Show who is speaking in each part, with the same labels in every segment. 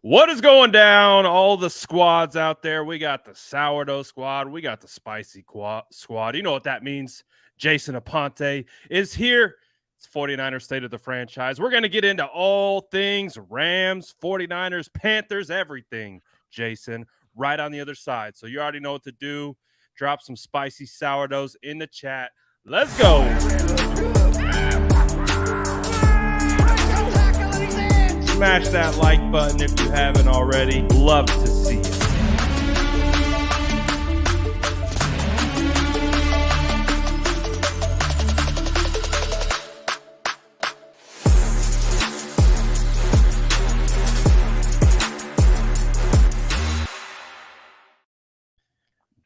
Speaker 1: What is going down? All the squads out there. We got the sourdough squad. We got the spicy squad. You know what that means. Jason Aponte is here. It's 49ers State of the Franchise. We're going to get into all things Rams, 49ers, Panthers, everything, Jason, right on the other side. So you already know what to do. Drop some spicy sourdoughs in the chat. Let's go. Smash that like button if you haven't already. Love to see it.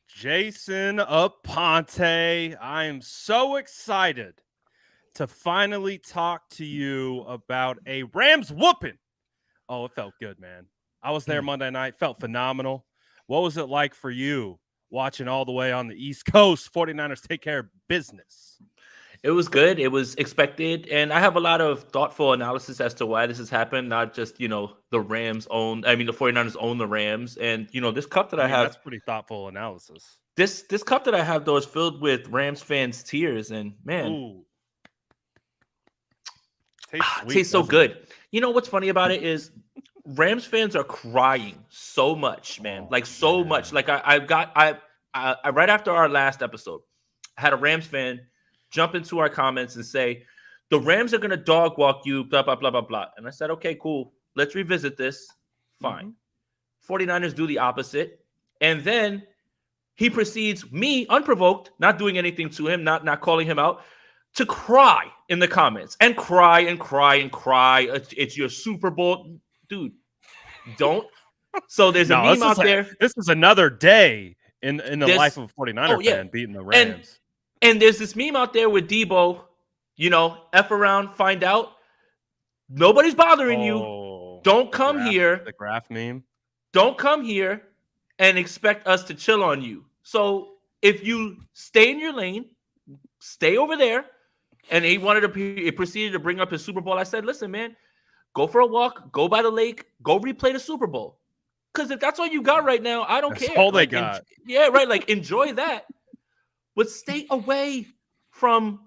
Speaker 1: Jason Aponte, I am so excited to finally talk to you about a Rams whooping. Oh, it felt good, man. I was there Monday night. Felt phenomenal. What was it like for you watching all the way on the East Coast? 49ers take care of business.
Speaker 2: It was good. It was expected. And I have a lot of thoughtful analysis as to why this has happened. Not just, the Rams own, the 49ers own the Rams. And, this cup that I have.
Speaker 1: That's pretty thoughtful analysis.
Speaker 2: This cup that I have, though, is filled with Rams fans' tears. And, man.
Speaker 1: Ooh.
Speaker 2: Tastes so good. You know what's funny about it is Rams fans are crying so much, man. Much. Like I right after our last episode, I had a Rams fan jump into our comments and say, the Rams are going to dog walk you, blah, blah, blah, blah, blah. And I said, okay, cool. Let's revisit this. Fine. 49ers do the opposite. And then he proceeds, me, unprovoked, not doing anything to him, not calling him out, to cry in the comments and cry and cry and cry. It's your Super Bowl. Dude, don't. So there's a meme out there.
Speaker 1: This is another day in the life of a 49er fan beating the Rams.
Speaker 2: And there's this meme out there with Debo, F around, find out. Nobody's bothering you. Don't come here.
Speaker 1: The graph meme.
Speaker 2: Don't come here and expect us to chill on you. So if you stay in your lane, stay over there. And he proceeded to bring up his Super Bowl. I said, listen, man, go for a walk, go by the lake, go replay the Super Bowl. Because if that's all you got right now, I don't care.
Speaker 1: That's all they got.
Speaker 2: Enjoy that. But stay away from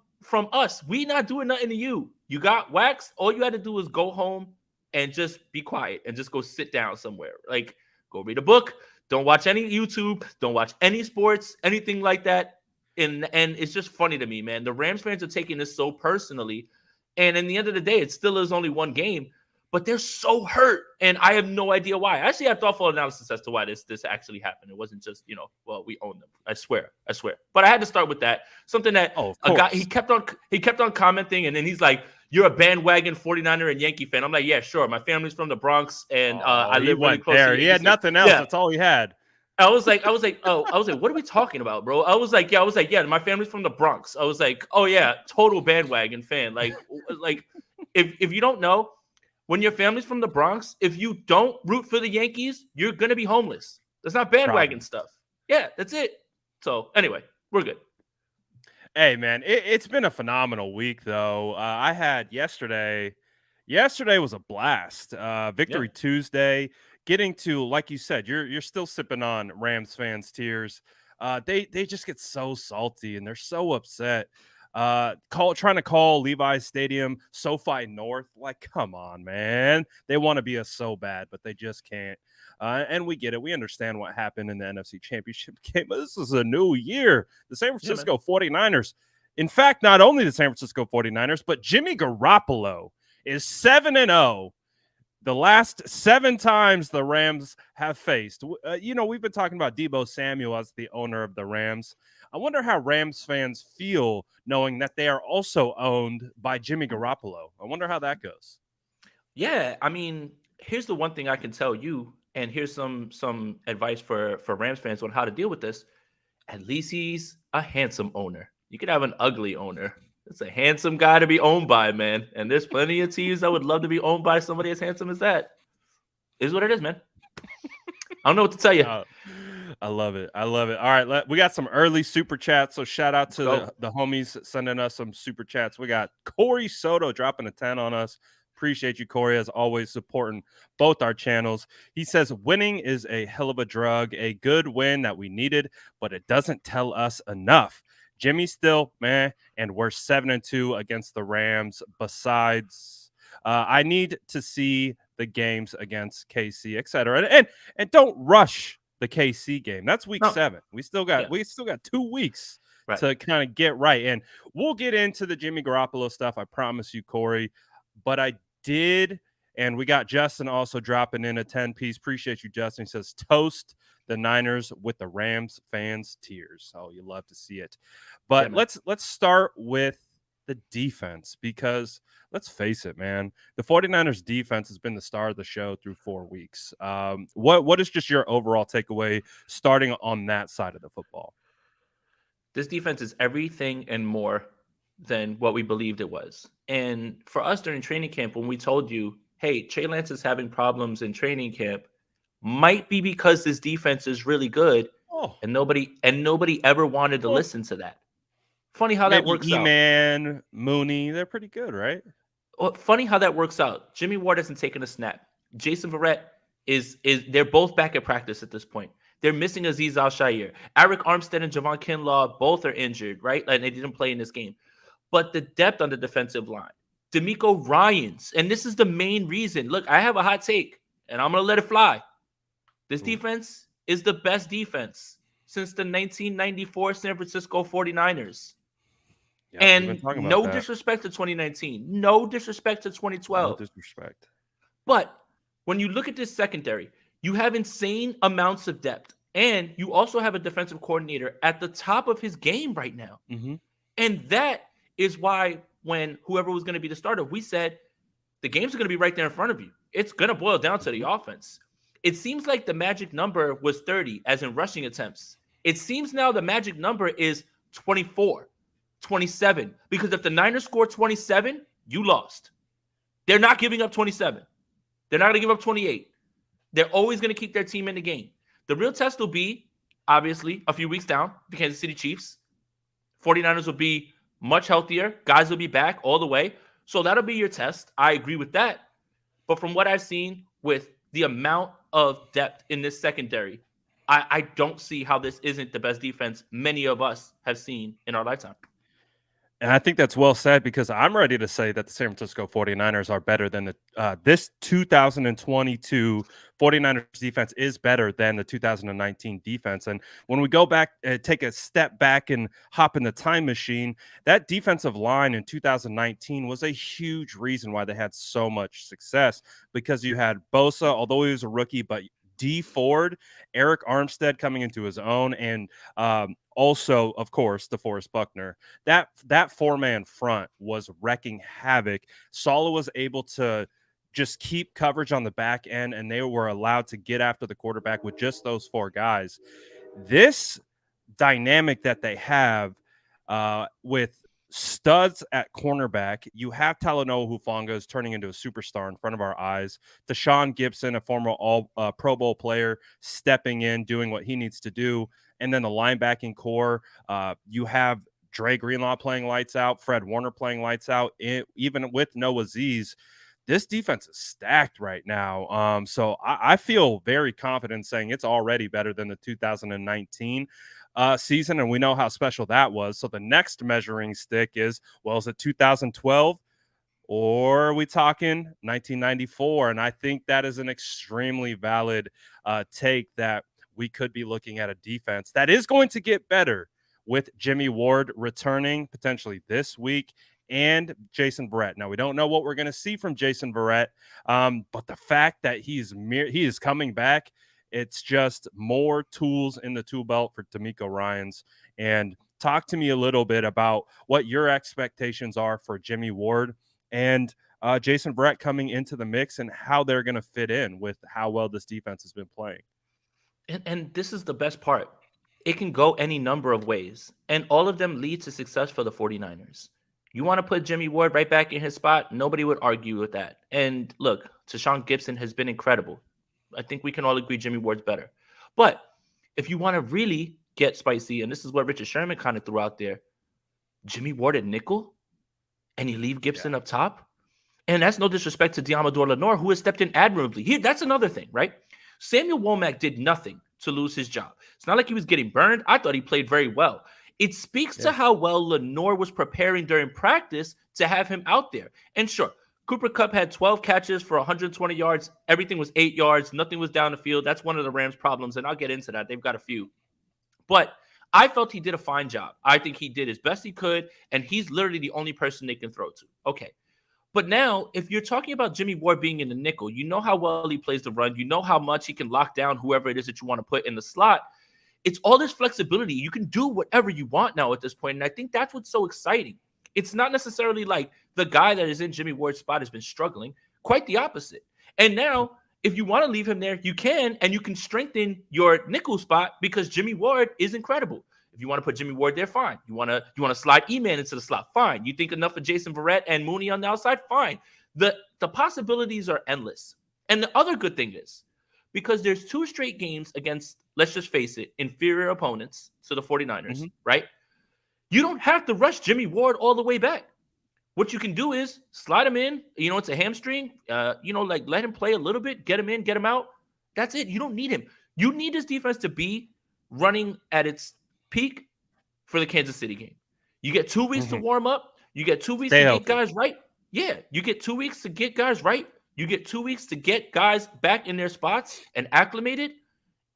Speaker 2: us. We not doing nothing to you. You got wax. All you had to do was go home and just be quiet and just go sit down somewhere. Like, go read a book. Don't watch any YouTube. Don't watch any sports, anything like that. And it's just funny to me, man. The Rams fans are taking this so personally. And in the end of the day, it still is only one game. But they're so hurt. And I have no idea why. I actually have thoughtful analysis as to why this actually happened. It wasn't just, we own them. I swear. But I had to start with that. Something that a guy, he kept on commenting. And then he's like, you're a bandwagon 49er and Yankee fan. I'm like, yeah, sure. My family's from the Bronx. And I live really close
Speaker 1: there.
Speaker 2: To
Speaker 1: he had nothing else. Yeah. That's all he had.
Speaker 2: I was like, what are we talking about, bro? I was like, yeah, my family's from the Bronx. I was like, oh yeah, total bandwagon fan. Like if you don't know, when your family's from the Bronx, if you don't root for the Yankees, you're gonna be homeless. That's not bandwagon stuff. Yeah, that's it. So anyway, we're good.
Speaker 1: Hey man, it's been a phenomenal week though. I had yesterday. Yesterday was a blast. Victory Tuesday. Getting to, like you said, you're still sipping on Rams fans' tears. They just get so salty and they're so upset. Trying to call Levi's Stadium SoFi North. Like, come on, man. They want to be us so bad, but they just can't. And we get it. We understand what happened in the NFC Championship game. But this is a new year. The San Francisco 49ers. In fact, not only the San Francisco 49ers, but Jimmy Garoppolo is 7-0. The last 7 times the Rams have faced. We've been talking about Deebo Samuel as the owner of the Rams. I wonder how Rams fans feel knowing that they are also owned by Jimmy Garoppolo. I wonder how that goes.
Speaker 2: Yeah, I mean, here's the one thing I can tell you, and here's some advice for Rams fans on how to deal with this. At least he's a handsome owner. You could have an ugly owner. It's a handsome guy to be owned by, man. And there's plenty of teams that would love to be owned by somebody as handsome as that. It is what it is, man. I don't know what to tell you.
Speaker 1: I love it. All right, we got some early super chats, so shout out to the homies sending us some super chats. We got Corey Soto dropping a 10 on us. Appreciate you, Corey, as always, supporting both our channels. He says, winning is a hell of a drug, a good win that we needed, but it doesn't tell us enough. Jimmy still, man, and we're 7-2 against the Rams. Besides, I need to see the games against KC, etc. And don't rush the KC game. That's week 7. We still got 2 weeks to kind of get right. And we'll get into the Jimmy Garoppolo stuff, I promise you, Corey. But I did, and we got Justin also dropping in a 10-piece. Appreciate you, Justin. He says, toast the Niners with the Rams fans' tears. Oh, you love to see it. But let's start with the defense, because let's face it, man, the 49ers defense has been the star of the show through 4 weeks. What is just your overall takeaway starting on that side of the football?
Speaker 2: This defense is everything and more than what we believed it was. And for us during training camp, when we told you, hey, Trey Lance is having problems in training camp, might be because this defense is really good, and nobody ever wanted to listen to that. Funny how that works out.
Speaker 1: E-Man, Mooney, they're pretty good, right?
Speaker 2: Well, funny how that works out. Jimmy Ward hasn't taken a snap. Jason Verrett is they're both back at practice at this point. They're missing Azeez Al-Shaair. Arik Armstead and Javon Kinlaw both are injured, right? Like, they didn't play in this game. But the depth on the defensive line, DeMeco Ryans, and this is the main reason. Look, I have a hot take, and I'm going to let it fly. This defense is the best defense since the 1994 San Francisco 49ers. Yeah, and no disrespect to 2019. No disrespect to 2012.
Speaker 1: No disrespect.
Speaker 2: But when you look at this secondary, you have insane amounts of depth. And you also have a defensive coordinator at the top of his game right now.
Speaker 1: Mm-hmm.
Speaker 2: And that is why when whoever was going to be the starter, we said the games are going to be right there in front of you. It's going to boil down to the offense. It seems like the magic number was 30, as in rushing attempts. It seems now the magic number is 24, 27. Because if the Niners score 27, you lost. They're not giving up 27. They're not going to give up 28. They're always going to keep their team in the game. The real test will be, obviously, a few weeks down, the Kansas City Chiefs. 49ers will be much healthier. Guys will be back all the way. So that'll be your test. I agree with that. But from what I've seen with the amount of depth in this secondary, I don't see how this isn't the best defense many of us have seen in our lifetime.
Speaker 1: And I think that's well said, because I'm ready to say that the San Francisco 49ers are better than this 2022 49ers defense is better than the 2019 defense. And when we go back, take a step back and hop in the time machine, that defensive line in 2019 was a huge reason why they had so much success, because you had Bosa, although he was a rookie, but D Ford, Arik Armstead coming into his own, and also, of course, DeForest Buckner. That four-man front was wrecking havoc. Saleh was able to just keep coverage on the back end, and they were allowed to get after the quarterback with just those four guys. This dynamic that they have with studs at cornerback, you have Talanoa Hufanga is turning into a superstar in front of our eyes. Deshaun Gibson, a former Pro Bowl player, stepping in, doing what he needs to do. And then the linebacking core, you have Dre Greenlaw playing lights out, Fred Warner playing lights out, even with no Azeez. This defense is stacked right now. So I feel very confident saying it's already better than the 2019 season, and we know how special that was. So the next measuring stick is, well, is it 2012 or are we talking 1994? And I think that is an extremely valid take, that we could be looking at a defense that is going to get better with Jimmy Ward returning potentially this week and Jason Verrett. Now, we don't know what we're going to see from Jason Verrett, but the fact that he is coming back, it's just more tools in the tool belt for DeMeco Ryans. And talk to me a little bit about what your expectations are for Jimmy Ward and Jason Verrett coming into the mix, and how they're going to fit in with how well this defense has been playing.
Speaker 2: And this is the best part. It can go any number of ways, and all of them lead to success for the 49ers. You want to put Jimmy Ward right back in his spot? Nobody would argue with that. And look, Tashawn Gibson has been incredible. I think we can all agree Jimmy Ward's better. But if you want to really get spicy, and this is what Richard Sherman kind of threw out there, Jimmy Ward at nickel, and you leave Gibson up top? And that's no disrespect to Diamador Lenore, who has stepped in admirably. Here, that's another thing, right? Samuel Womack did nothing to lose his job. It's not like he was getting burned. I thought he played very well. It speaks to how well Lenore was preparing during practice to have him out there. And sure, Cooper Kupp had 12 catches for 120 yards. Everything was 8 yards. Nothing was down the field. That's one of the Rams' problems, and I'll get into that. They've got a few. But I felt he did a fine job. I think he did as best he could, and he's literally the only person they can throw to. Okay. But now, if you're talking about Jimmy Ward being in the nickel, you know how well he plays the run. You know how much he can lock down whoever it is that you want to put in the slot. It's all this flexibility. You can do whatever you want now at this point, and I think that's what's so exciting. It's not necessarily like the guy that is in Jimmy Ward's spot has been struggling. Quite the opposite. And now, if you want to leave him there, you can, and you can strengthen your nickel spot because Jimmy Ward is incredible. If you want to put Jimmy Ward there, fine. You want to slide E-Man into the slot, fine. You think enough of Jason Verrett and Mooney on the outside, fine. The possibilities are endless. And the other good thing is, because there's 2 straight games against, let's just face it, inferior opponents to the 49ers, right? You don't have to rush Jimmy Ward all the way back. What you can do is slide him in. It's a hamstring. Like let him play a little bit, get him in, get him out. That's it. You don't need him. You need this defense to be running at its peak for the Kansas City game. You get 2 weeks to warm up. You get 2 weeks to get guys right. Yeah, you get 2 weeks to get guys right. You get 2 weeks to get guys back in their spots and acclimated.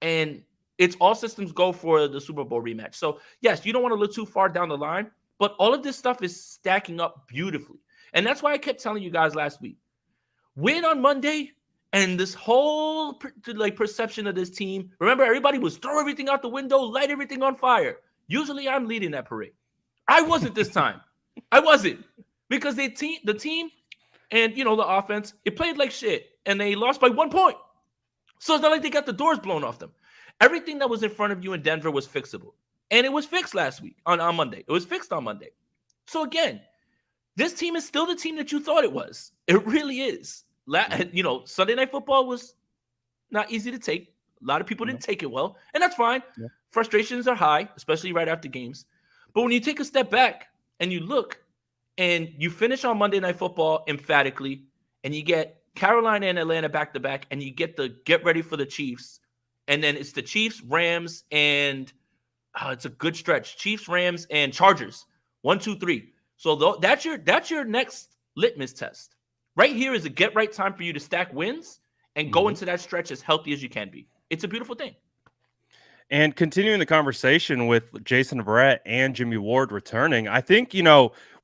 Speaker 2: And it's all systems go for the Super Bowl rematch. So, yes, you don't want to look too far down the line, but all of this stuff is stacking up beautifully. And that's why I kept telling you guys last week, win on Monday, and this whole perception of this team. Remember, everybody was throw everything out the window, light everything on fire. Usually I'm leading that parade. I wasn't this time. I wasn't. Because the team and, the offense, it played like shit. And they lost by 1 point. So it's not like they got the doors blown off them. Everything that was in front of you in Denver was fixable. And it was fixed last week on Monday. It was fixed on Monday. So again, this team is still the team that you thought it was. It really is. Sunday Night Football was not easy to take. A lot of people didn't take it well, and that's fine. Yeah. Frustrations are high, especially right after games. But when you take a step back and you look and you finish on Monday Night Football emphatically, and you get Carolina and Atlanta back-to-back, and you get ready for the Chiefs, and then it's the Chiefs, Rams, and it's a good stretch. Chiefs, Rams, and Chargers. 1, 2, 3. So that's your next litmus test. Right here is a get-right time for you to stack wins and go into that stretch as healthy as you can be. It's a beautiful thing.
Speaker 1: And continuing the conversation with Jason Verrett and Jimmy Ward returning, I think,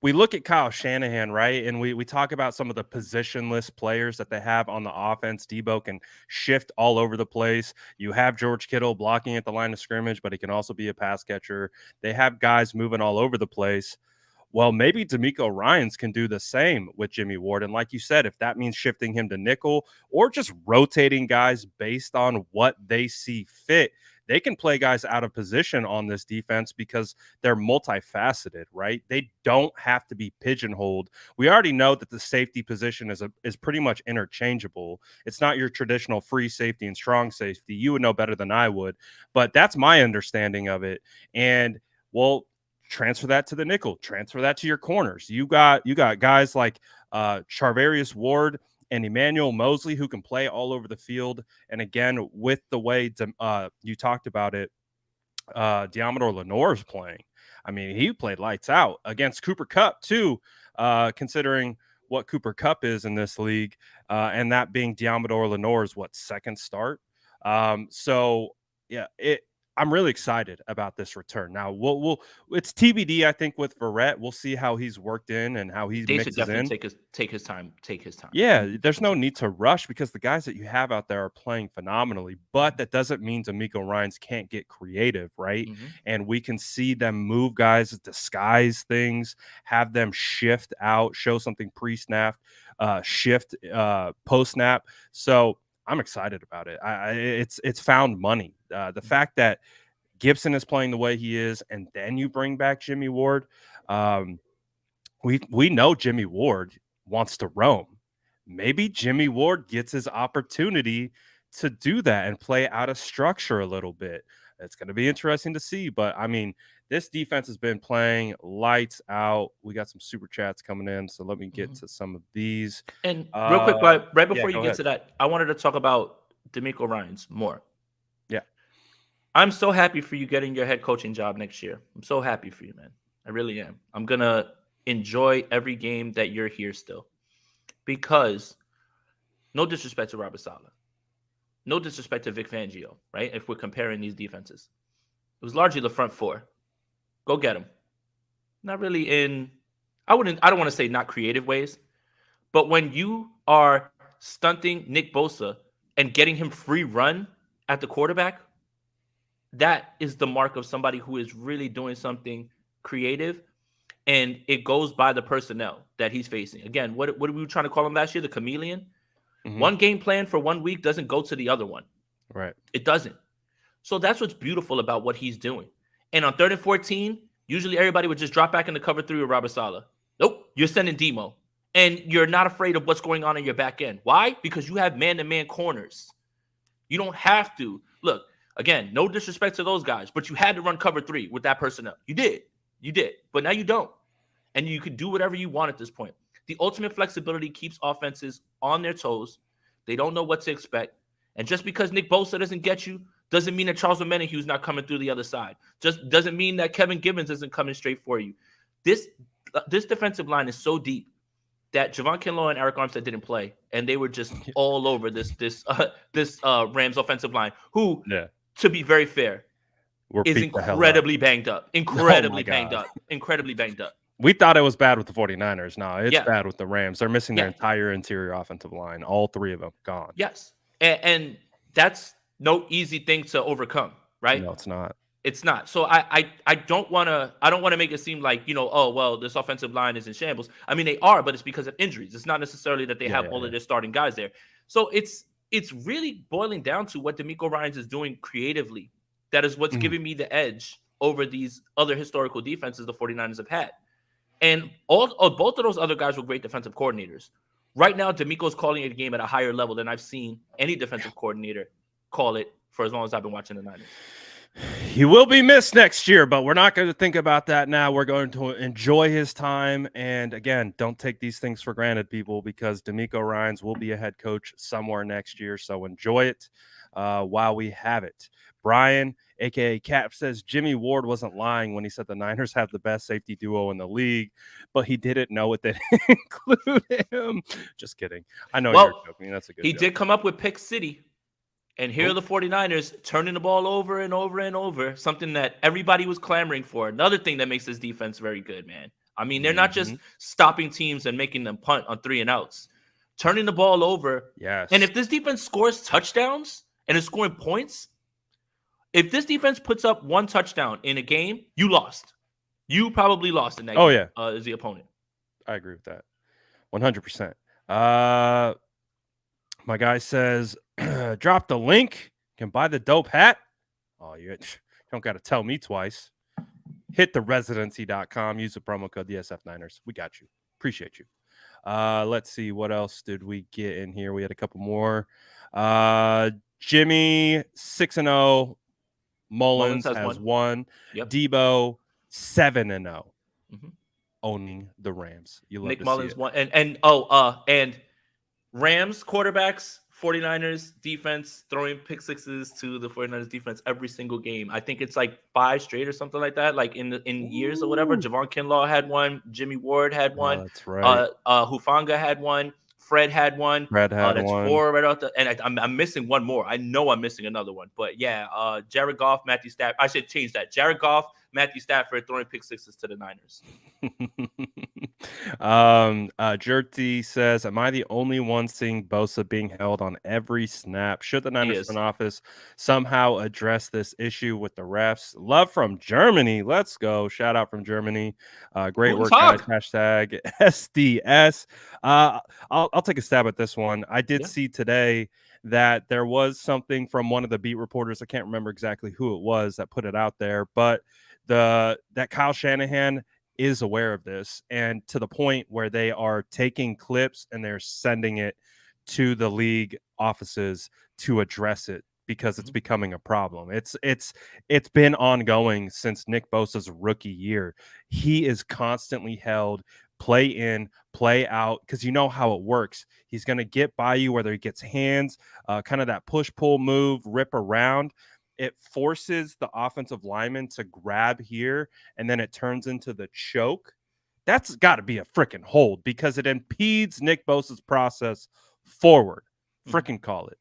Speaker 1: we look at Kyle Shanahan, right? And we talk about some of the positionless players that they have on the offense. Debo can shift all over the place. You have George Kittle blocking at the line of scrimmage, but he can also be a pass catcher. They have guys moving all over the place. Well, maybe DeMeco Ryans can do the same with Jimmy Ward. And like you said, if that means shifting him to nickel or just rotating guys based on what they see fit, they can play guys out of position on this defense because they're multifaceted, right? They don't have to be pigeonholed. We already know that the safety position is pretty much interchangeable. It's not your traditional free safety and strong safety. You would know better than I would, but that's my understanding of it. And, well, transfer that to the nickel, transfer that to your corners. You got guys like Charvarius Ward and Emmanuel Mosley who can play all over the field. And again, with the way you talked about it, Diamador Lenore is playing. I mean, he played lights out against Cooper Kupp too, considering what Cooper Kupp is in this league, and that being Diamador Lenore's second start. So yeah, I'm really excited about this return. Now, it's TBD, I think, with Verrett. We'll see how he's worked in and how he mixes in.
Speaker 2: Take his time.
Speaker 1: Yeah, there's no need to rush because the guys that you have out there are playing phenomenally. But that doesn't mean DeMeco Ryans can't get creative, right? And we can see them move guys, disguise things, have them shift out, show something pre-snap, shift post-snap. So I'm excited about it. It's found money. The fact that Gibson is playing the way he is, and then you bring back Jimmy Ward. We know Jimmy Ward wants to roam. Maybe Jimmy Ward gets his opportunity to do that and play out of structure a little bit. it's going to be interesting to see. But I mean, this defense has been playing lights out. We got some super chats coming in, so let me get to some of these.
Speaker 2: And real quick, right
Speaker 1: Yeah,
Speaker 2: before you
Speaker 1: go
Speaker 2: get
Speaker 1: ahead.
Speaker 2: to that, I wanted to talk about DeMeco Ryans more.
Speaker 1: Yeah.
Speaker 2: I'm so happy for you getting your head coaching job next year. I'm so happy for you, man. I really am. I'm going to enjoy every game that you're here still. Because no disrespect to Robert Saleh. No disrespect to Vic Fangio, right? If we're comparing these defenses. It was largely the front four. Go get them. Not really in I don't want to say not creative ways, but when you are stunting Nick Bosa and getting him free run at the quarterback, that is the mark of somebody who is really doing something creative, and it goes by the personnel that he's facing. Again, what we were trying to call him last year, the chameleon. One game plan for 1 week doesn't go to the other one.
Speaker 1: Right.
Speaker 2: It doesn't. So that's what's beautiful about what he's doing. And on 3rd and 14, usually everybody would just drop back into cover 3 with Robert Saleh. Nope, you're sending Demo. And you're not afraid of what's going on in your back end. Why? Because you have man-to-man corners. You don't have to. Look, again, no disrespect to those guys, but you had to run cover 3 with that personnel. You did. You did. But now you don't. And you can do whatever you want at this point. The ultimate flexibility keeps offenses on their toes. They don't know what to expect. And just because Nick Bosa doesn't get you doesn't mean that Charles Omenihu's not coming through the other side. Just doesn't mean that Kevin Gibbons isn't coming straight for you. This defensive line is so deep that Javon Kinlaw and Eric Armstead didn't play, and they were just all over this Rams offensive line, who, to be very fair, is incredibly banged up. Incredibly banged up.
Speaker 1: We thought it was bad with the 49ers. No, it's bad with the Rams. They're missing their entire interior offensive line. All 3 of them gone.
Speaker 2: Yes. And that's no easy thing to overcome, right?
Speaker 1: No, it's not.
Speaker 2: It's not. So I don't want to make it seem like, oh, well, this offensive line is in shambles. I mean, they are, but it's because of injuries. It's not necessarily that they have all of their starting guys there. So it's really boiling down to what DeMeco Ryans is doing creatively. That is what's giving me the edge over these other historical defenses the 49ers have had. And both of those other guys were great defensive coordinators. Right now, DeMeco's calling a game at a higher level than I've seen any defensive coordinator call it for as long as I've been watching the Niners.
Speaker 1: He will be missed next year, but we're not going to think about that now. We're going to enjoy his time. And again, don't take these things for granted, people, because DeMeco Ryans will be a head coach somewhere next year. So enjoy it while we have it. Brian, a.k.a. Cap, says Jimmy Ward wasn't lying when he said the Niners have the best safety duo in the league, but he didn't know it didn't include him. Just kidding. I know you're joking. That's a good joke.
Speaker 2: Did come up with Pick City. And here are the 49ers turning the ball over and over and over, something that everybody was clamoring for. Another thing that makes this defense very good, man. I mean, they're not just stopping teams and making them punt on 3 and outs. Turning the ball over.
Speaker 1: Yes.
Speaker 2: And if this defense scores touchdowns and is scoring points, if this defense puts up 1 touchdown in a game, you lost. You probably lost in that game as the opponent.
Speaker 1: I agree with that. 100%. My guy says, drop the link. Can buy the dope hat. Oh, you don't got to tell me twice. Hit the residency.com. Use the promo code DSF9ers. We got you. Appreciate you. Let's see. What else did we get in here? We had a couple more. Jimmy, 6-0. Mullins has one.
Speaker 2: Yep.
Speaker 1: Debo, 7-0. Owning the Rams. You love
Speaker 2: Nick
Speaker 1: to
Speaker 2: Mullins
Speaker 1: see it.
Speaker 2: won. And Rams quarterbacks, 49ers defense, throwing pick sixes to the 49ers defense every single game. I think it's like 5 straight or something like that, like in years or whatever. Javon Kinlaw had one. Jimmy Ward had one.
Speaker 1: That's right.
Speaker 2: Hufanga had one. Fred had one.
Speaker 1: That's
Speaker 2: one. 4 right out there. And I'm missing one more. I know I'm missing another one. But yeah, Jared Goff, Matthew Stafford. I should change that. Jared Goff, Matthew Stafford throwing pick sixes to the Niners.
Speaker 1: Jerty says, am I the only one seeing Bosa being held on every snap? Should the Niners front office somehow address this issue with the refs? Love from Germany. Let's go. Shout out from Germany. Great work, guys. Hashtag SDS. I'll take a stab at this one. I did see today that there was something from one of the beat reporters. I can't remember exactly who it was that put it out there, but that Kyle Shanahan is aware of this, and to the point where they are taking clips and they're sending it to the league offices to address it, because it's becoming a problem. It's been ongoing since Nick Bosa's rookie year. He is constantly held play in, play out, because you know how it works. He's going to get by you, whether he gets hands, kind of that push-pull move, rip around. It forces the offensive lineman to grab here, and then it turns into the choke. That's got to be a freaking hold because it impedes Nick Bosa's process forward. Freaking call it.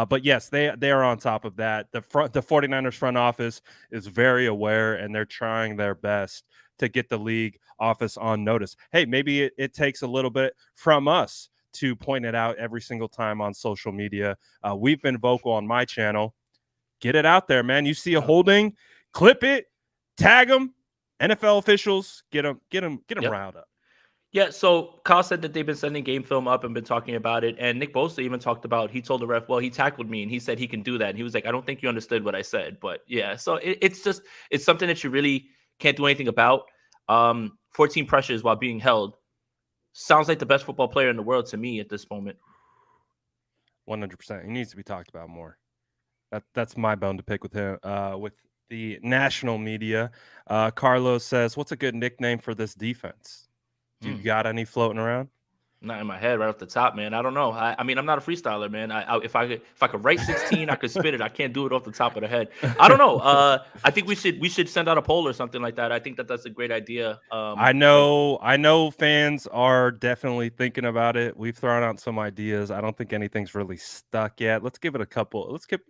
Speaker 1: But yes, they are on top of that. The 49ers front office is very aware, and they're trying their best to get the league office on notice. Hey, maybe it takes a little bit from us to point it out every single time on social media. We've been vocal on my channel. Get it out there, man. You see a holding, clip it, tag them. NFL officials, get them riled up.
Speaker 2: Yeah, so Kyle said that they've been sending game film up and been talking about it. And Nick Bosa even talked about, he told the ref, well, he tackled me and he said he can do that. And he was like, I don't think you understood what I said. But yeah, so it's something that you really can't do anything about. 14 pressures while being held. Sounds like the best football player in the world to me at this moment.
Speaker 1: 100%. He needs to be talked about more. That's my bone to pick with him, with the national media. Carlos says, what's a good nickname for this defense? Do you got any floating around?
Speaker 2: Not in my head right off the top, man. I don't know. I mean, I'm not a freestyler, man. If I could write 16, I could spit it. I can't do it off the top of the head. I don't know. I think we should send out a poll or something like that. I think that's a great idea.
Speaker 1: I know fans are definitely thinking about it. We've thrown out some ideas. I don't think anything's really stuck yet. Let's give it a couple. Let's give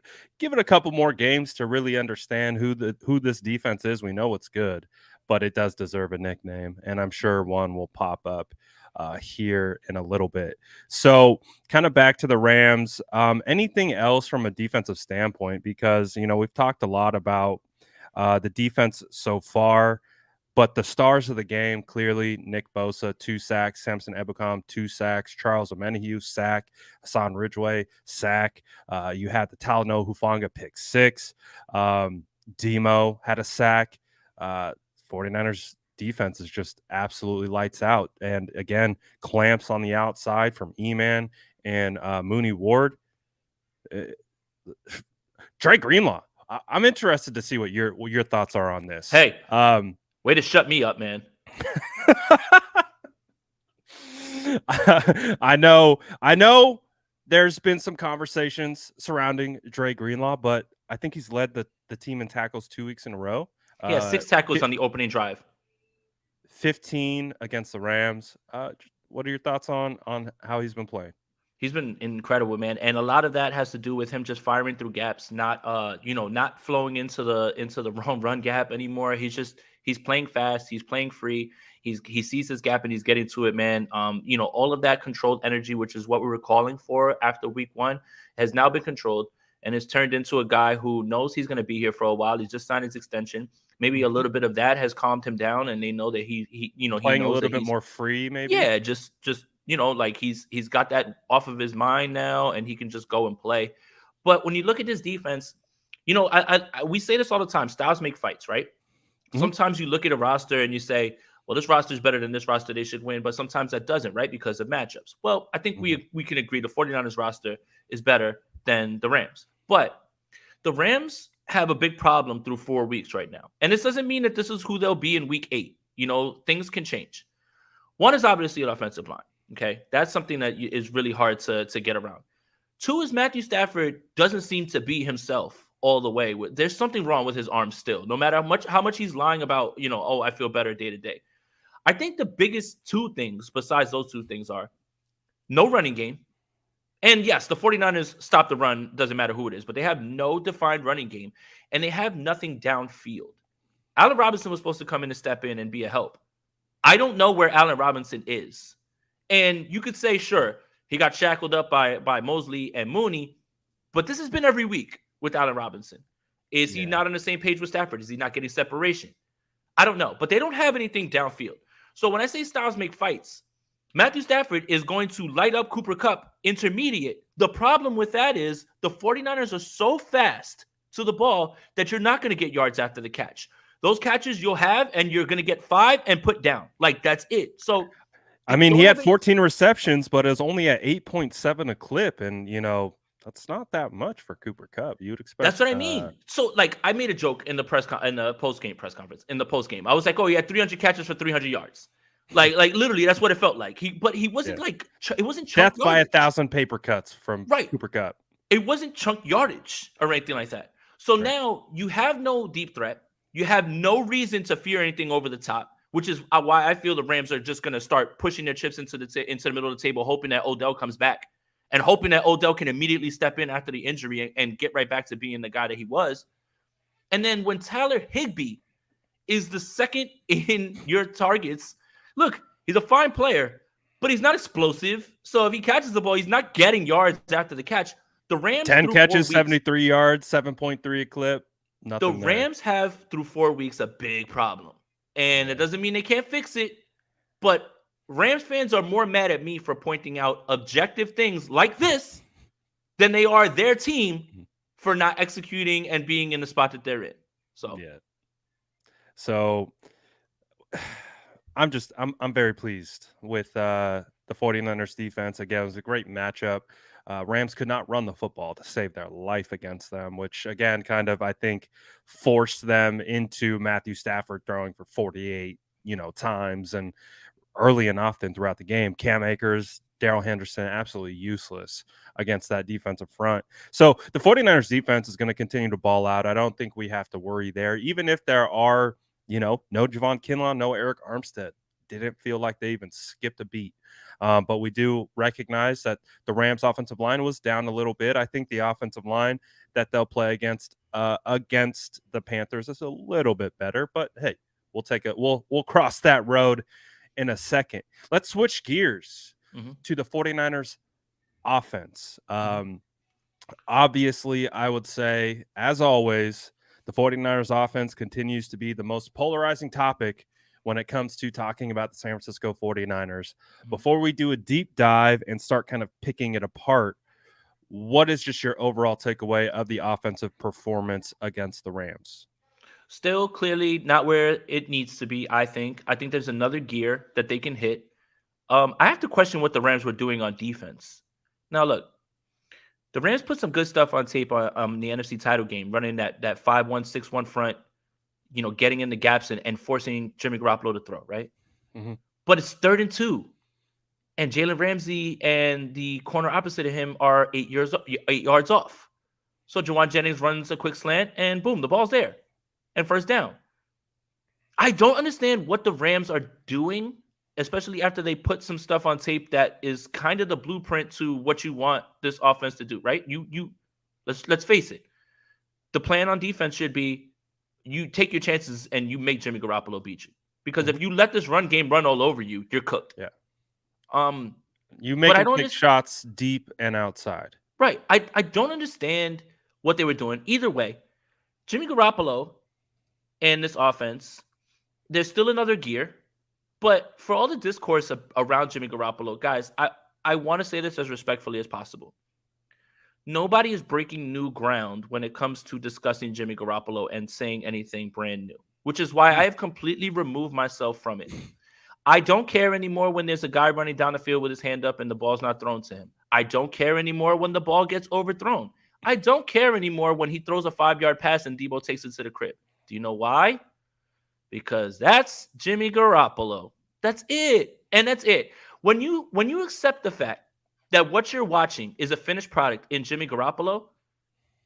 Speaker 1: it a couple more games to really understand who this defense is. We know it's good, but it does deserve a nickname, and I'm sure one will pop up here in a little bit. So kind of back to the Rams. Anything else from a defensive standpoint? Because, we've talked a lot about the defense so far, but the stars of the game, clearly Nick Bosa, 2 sacks, Samson Ebukam, 2 sacks, Charles Omenihu, sack, Hassan Ridgeway, sack. You had the Talanoa Hufanga pick 6. Demo had a sack. 49ers defense is just absolutely lights out. And again, clamps on the outside from E-Man and Mooney Ward. Dre Greenlaw. I'm interested to see what your thoughts are on this.
Speaker 2: Hey, way to shut me up, man.
Speaker 1: I know there's been some conversations surrounding Dre Greenlaw, but I think he's led the team in tackles 2 weeks in a row.
Speaker 2: Yeah, 6 tackles on the opening drive.
Speaker 1: 15 against the Rams. What are your thoughts on how he's been playing?
Speaker 2: He's been incredible, man, and a lot of that has to do with him just firing through gaps, not not flowing into the wrong run gap anymore. He's playing fast, he's playing free. He sees his gap and he's getting to it, man. All of that controlled energy, which is what we were calling for after week 1, has now been controlled and has turned into a guy who knows he's going to be here for a while. He's just signed his extension. Maybe a little bit of that has calmed him down, and they know that he
Speaker 1: playing
Speaker 2: a
Speaker 1: little bit more free, maybe.
Speaker 2: Yeah, just like he's got that off of his mind now, and he can just go and play. But when you look at this defense, we say this all the time: styles make fights, right? Mm-hmm. Sometimes you look at a roster and you say, well, this roster is better than this roster, they should win. But sometimes that doesn't, right? Because of matchups. Well, I think we can agree the 49ers roster is better than the Rams. But the Rams have a big problem through 4 weeks right now. And this doesn't mean that this is who they'll be in week 8. Things can change. One is obviously an offensive line. Okay. That's something that is really hard to get around. 2 is Matthew Stafford doesn't seem to be himself all the way. There's something wrong with his arm still, no matter how much he's lying about, I feel better day to day. I think the biggest 2 things besides those 2 things are no running game. And yes, the 49ers stop the run, doesn't matter who it is, but they have no defined running game, and they have nothing downfield. Allen Robinson was supposed to come in and step in and be a help. I don't know where Allen Robinson is. And you could say, sure, he got shackled up by Mosley and Mooney, but this has been every week with Allen Robinson. Is he not on the same page with Stafford? Is he not getting separation? I don't know, but they don't have anything downfield. So when I say styles make fights, Matthew Stafford is going to light up Cooper Kupp intermediate. The problem with that is the 49ers are so fast to the ball that you're not going to get yards after the catch. Those catches you'll have, and you're going to get 5 and put down. Like, that's it. So,
Speaker 1: I mean, he had 14 receptions, but it was only at 8.7 a clip. And, That's not that much for Cooper Kupp. You would expect.
Speaker 2: That's what I mean. So, like, I made a joke in the in the post game press conference. In the post game, I was like, "Oh, he had 300 catches for 300 yards." Like literally, that's what it felt like. But he wasn't it wasn't chunk
Speaker 1: death by
Speaker 2: yardage.
Speaker 1: 1,000 paper cuts from
Speaker 2: Right.
Speaker 1: Cooper Kupp.
Speaker 2: It wasn't chunk yardage or anything like that. So now you have no deep threat. You have no reason to fear anything over the top, which is why I feel the Rams are just going to start pushing their chips into the middle of the table, hoping that Odell comes back and hoping that Odell can immediately step in after the injury and get right back to being the guy that he was. And then when Tyler Higbee is the second in your targets, look, he's a fine player, but he's not explosive. So if he catches the ball, he's not getting yards after the catch. The Rams
Speaker 1: 10 catches, 73 yards, 7.3 a clip. Nothing.
Speaker 2: The Rams have through 4 weeks a big problem. And it doesn't mean they can't fix it, but Rams fans are more mad at me for pointing out objective things like this than they are their team for not executing and being in the spot that they're in. So
Speaker 1: I'm very pleased with the 49ers defense. Again, it was a great matchup. Rams could not run the football to save their life against them, which again kind of I think forced them into Matthew Stafford throwing for 48, times and early and often throughout the game. Cam Akers, Darrell Henderson, absolutely useless against that defensive front. So the 49ers defense is going to continue to ball out. I don't think we have to worry there, even if there are, no Javon Kinlaw, no Eric Armstead. Didn't feel like they even skipped a beat. But we do recognize that the Rams offensive line was down a little bit. I think the offensive line that they'll play against the Panthers is a little bit better, but hey, we'll take it. We'll cross that road in a second. Let's switch gears to the 49ers offense. Obviously, I would say, as always, the 49ers offense continues to be the most polarizing topic when it comes to talking about the San Francisco 49ers. Before we do a deep dive and start kind of picking it apart, what is just your overall takeaway of the offensive performance against the Rams?
Speaker 2: Still clearly not where it needs to be, I think. I think there's another gear that they can hit. I have to question what the Rams were doing on defense. Now, look, the Rams put some good stuff on tape on the NFC title game, running that 5-1, 6-1 front, getting in the gaps and forcing Jimmy Garoppolo to throw, right? But it's 3rd and 2. And Jalen Ramsey and the corner opposite of him are 8 yards off. So Juwan Jennings runs a quick slant, and boom, the ball's there. And first down. I don't understand what the Rams are doing, especially after they put some stuff on tape that is kind of the blueprint to what you want this offense to do, right? Let's face it. The plan on defense should be you take your chances and you make Jimmy Garoppolo beat you. Because if you let this run game run all over you, you're cooked.
Speaker 1: Yeah. You make him take shots deep and outside.
Speaker 2: Right. I don't understand what they were doing. Either way, Jimmy Garoppolo and this offense, there's still another gear. But for all the discourse around Jimmy Garoppolo, guys, I want to say this as respectfully as possible. Nobody is breaking new ground when it comes to discussing Jimmy Garoppolo and saying anything brand new, which is why I have completely removed myself from it. I don't care anymore when there's a guy running down the field with his hand up and the ball's not thrown to him. I don't care anymore when the ball gets overthrown. I don't care anymore when he throws a 5-yard pass and Debo takes it to the crib. Do you know why? Because that's Jimmy Garoppolo. That's it. And that's it. When you accept the fact that what you're watching is a finished product in Jimmy Garoppolo,